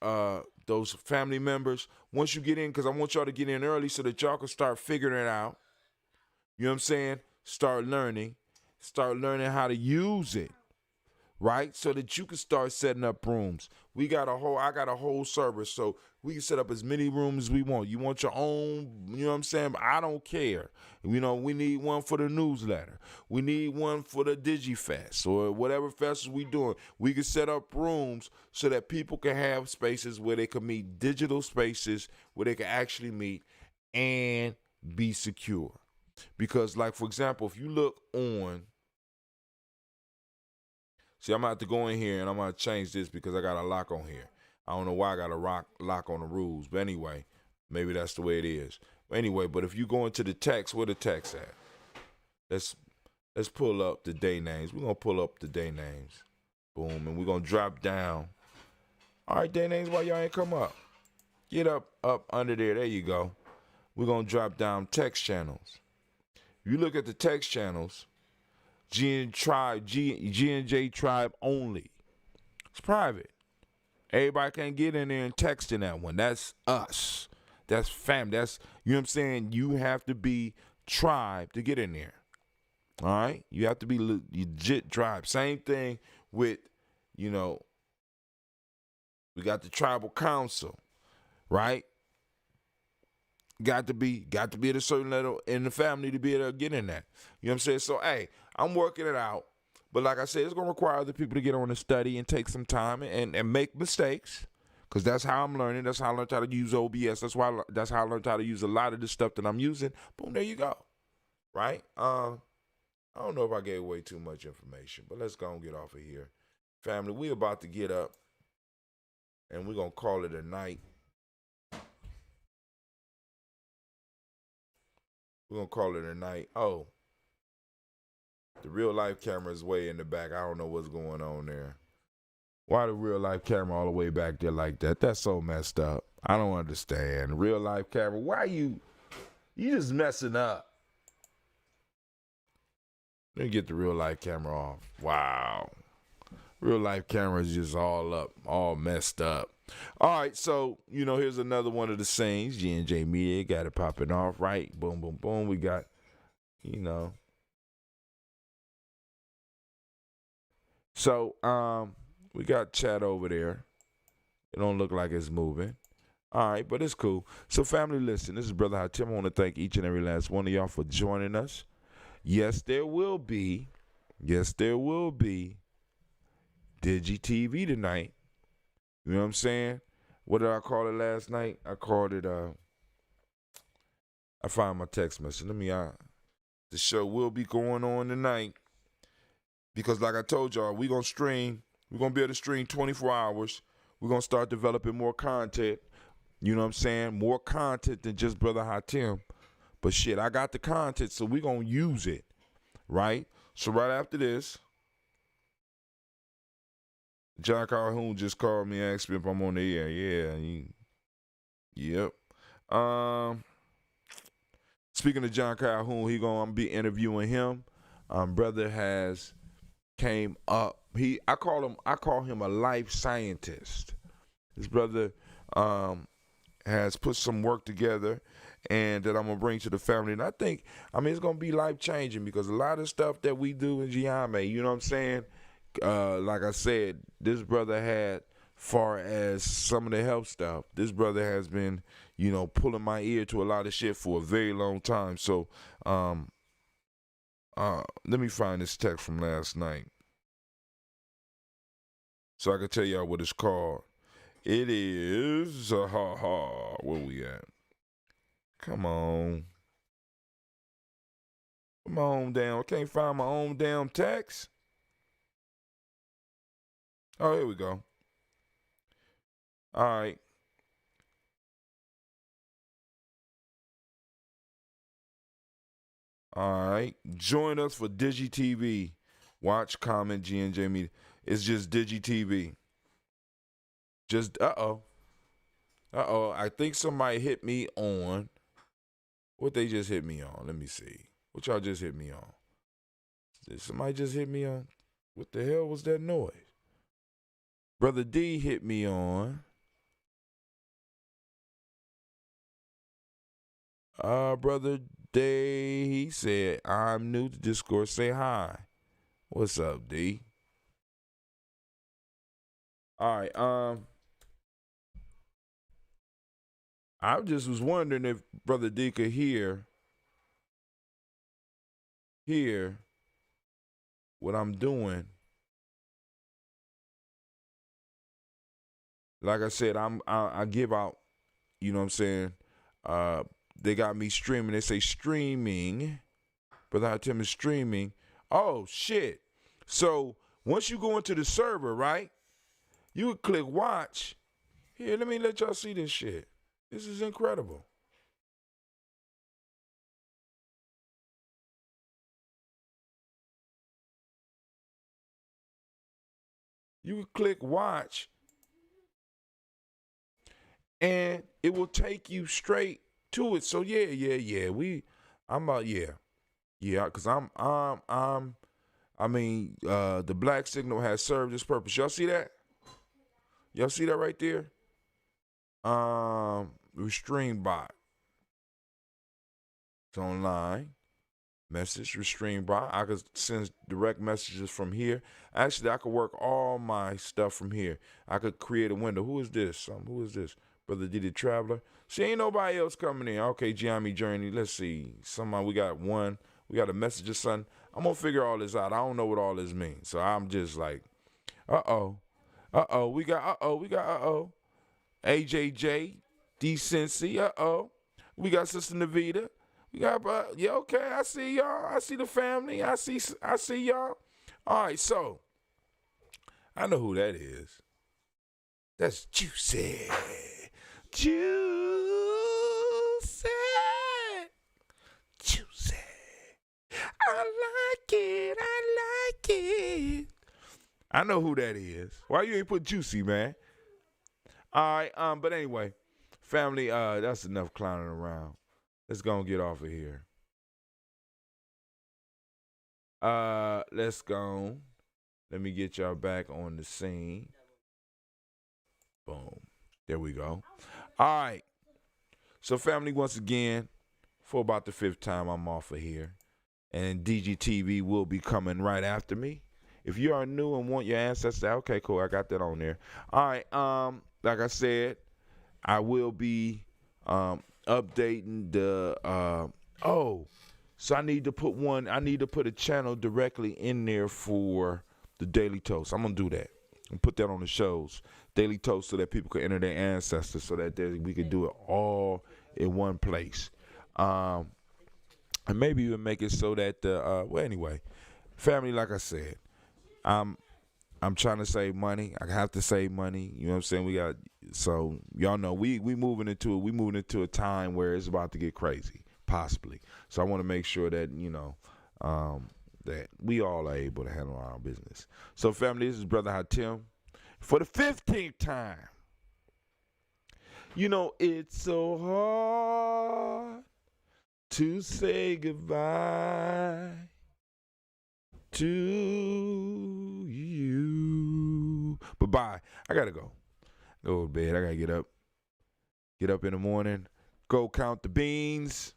family members, once you get in, because I want y'all to get in early so that y'all can start figuring it out. You know what I'm saying? Start learning how to use it. Right? So that you can start setting up rooms. I got a whole server, so we can set up as many rooms as we want. You want your own, you know what I'm saying? I don't care. You know, we need one for the newsletter. We need one for the DigiFest or whatever festivals we doing. We can set up rooms so that people can have spaces where they can meet, digital spaces where they can actually meet and be secure. Because, like, for example, if you look on, see, I'm going to have to go in here and I'm going to change this because I got a lock on here. I don't know why I got a lock on the rules. But anyway, maybe that's the way it is. Anyway, but if you go into the text, where the text at? Let's pull up the day names. We're going to pull up the day names. Boom. And we're going to drop down. All right, day names, why y'all ain't come up? Get up under there. There you go. We're going to drop down text channels. If you look at the text channels, G&J Tribe only. It's private. Everybody can't get in there and text in that one. That's us. That's fam. That's, you know what I'm saying? You have to be tribe to get in there. All right? You have to be legit tribe. Same thing with, you know, we got the tribal council, right? Got to be at a certain level in the family to be able to get in that. You know what I'm saying? So, hey, I'm working it out. But like I said, it's going to require other people to get on and study and take some time and make mistakes. Because that's how I'm learning. That's how I learned how to use OBS. That's how I learned how to use a lot of the stuff that I'm using. Boom, there you go. Right? I don't know if I gave away too much information, but let's go and get off of here. Family, we about to get up, and we're going to call it a night. We're going to call it a night. Oh, the real life camera is way in the back. I don't know what's going on there. Why the real life camera all the way back there like that? That's so messed up. I don't understand. Real life camera, why you just messing up? Let me get the real life camera off. Wow. Real life camera is just all up, all messed up. All right, so, here's another one of the scenes. G&J Media got it popping off, right? Boom, boom, boom. We got, So, we got chat over there. It don't look like it's moving. All right, but it's cool. So, family, listen, this is Brother Hatim. I want to thank each and every last one of y'all for joining us. Yes, there will be DigiTV tonight. You know what I'm saying? What did I call it last night? I called it, I found my text message. The show will be going on tonight. Because like I told y'all, we're going to be able to stream 24 hours. We're going to start developing more content. You know what I'm saying? More content than just Brother Hatim. But shit, I got the content, so we're going to use it. Right? So right after this, John Calhoun just called me and asked me if I'm on the air. Yeah. Yep. Speaking of John Calhoun, I'm going to be interviewing him. Brother has came up. I call him a life scientist. This brother has put some work together and that I'm going to bring to the family. And I think, it's going to be life changing because a lot of stuff that we do in Gye-Nyame, you know what I'm saying? Like I said, this brother had, far as some of the health stuff, this brother has been, pulling my ear to a lot of shit for a very long time. So, let me find this text from last night so I can tell y'all what it's called. It is, where we at? Come on. My own damn, I can't find my own damn text. Oh, here we go. All right. All right. Join us for DigiTV. Watch, comment, G&J Media. It's just DigiTV. Just, uh-oh. I think somebody hit me on. What they just hit me on? Let me see. What y'all just hit me on? Did somebody just hit me on? What the hell was that noise? Brother D hit me on. Brother D, he said, I'm new to Discord. Say hi. What's up, D? All right, I just was wondering if Brother D could hear what I'm doing. Like I said, I give out, you know what I'm saying? They got me streaming. They say streaming. Brother Hatim is streaming. Oh, shit. So once you go into the server, right, you would click watch. Here, let me let y'all see this shit. This is incredible. You would click watch, and it will take you straight to it. So yeah. Because the black signal has served its purpose. Y'all see that? Y'all see that right there? Restream bot. It's online. Message, restream bot. I could send direct messages from here. Actually, I could work all my stuff from here. I could create a window. Who is this? Who is this? Brother Diddy Traveler. See, ain't nobody else coming in. Okay, Gye-Nyame Journey. Let's see. We got one. We got a message or something. I'm going to figure all this out. I don't know what all this means. So I'm just like, we got AJJ, Decency, we got Sister Navita. We got, yeah, okay, I see y'all. I see the family. I see y'all. All right, so I know who that is. That's Juicy. Juicy. Juicy. I like it. I like it. I know who that is. Why you ain't put Juicy, man? All right, but anyway, family, that's enough clowning around. Let's go and get off of here. Let's go. Let me get y'all back on the scene. Boom. There we go. All right. So, family, once again, for about the 5th time, I'm off of here. And DGTV will be coming right after me. If you are new and want your ancestors, okay, cool. I got that on there. All right. Like I said, I will be updating the so I need to put a channel directly in there for the Daily Toast. I'm gonna do that and put that on the shows, Daily Toast, so that people can enter their ancestors, so that we can do it all in one place, and maybe even make it so that well, anyway, family, like I said, I'm trying to save money. I have to save money. You know what I'm saying? So y'all know we moving into a time where it's about to get crazy, possibly. So I want to make sure that, you know, that we all are able to handle our own business. So family, this is Brother Hatim for the 15th time. You know, it's so hard to say goodbye to you. But bye. I gotta go to bed. I gotta get up in the morning, go count the beans.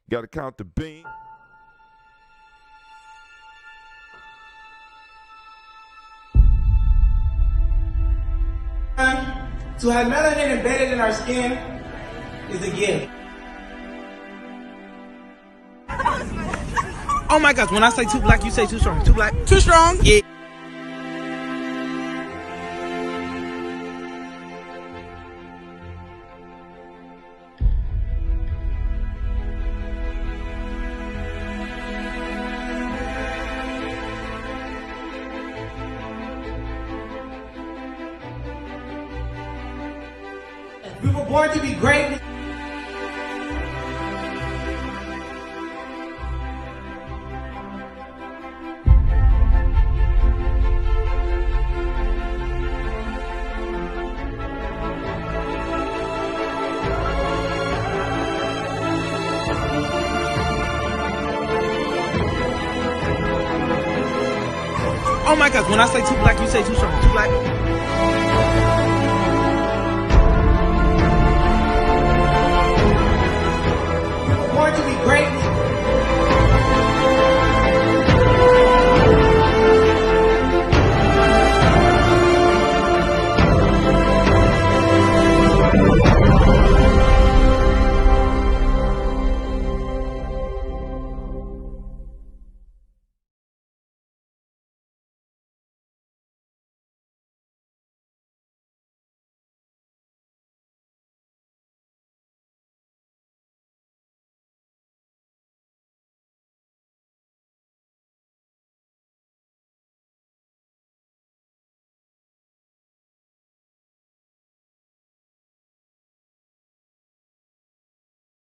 Gotta count the beans. To have melanin embedded in our skin is a gift. Oh my gosh, when I say too black, you say too strong. Too black? Too strong? Yeah. We were born to be great. Oh my gosh, when I say too black, you say too strong. Too black?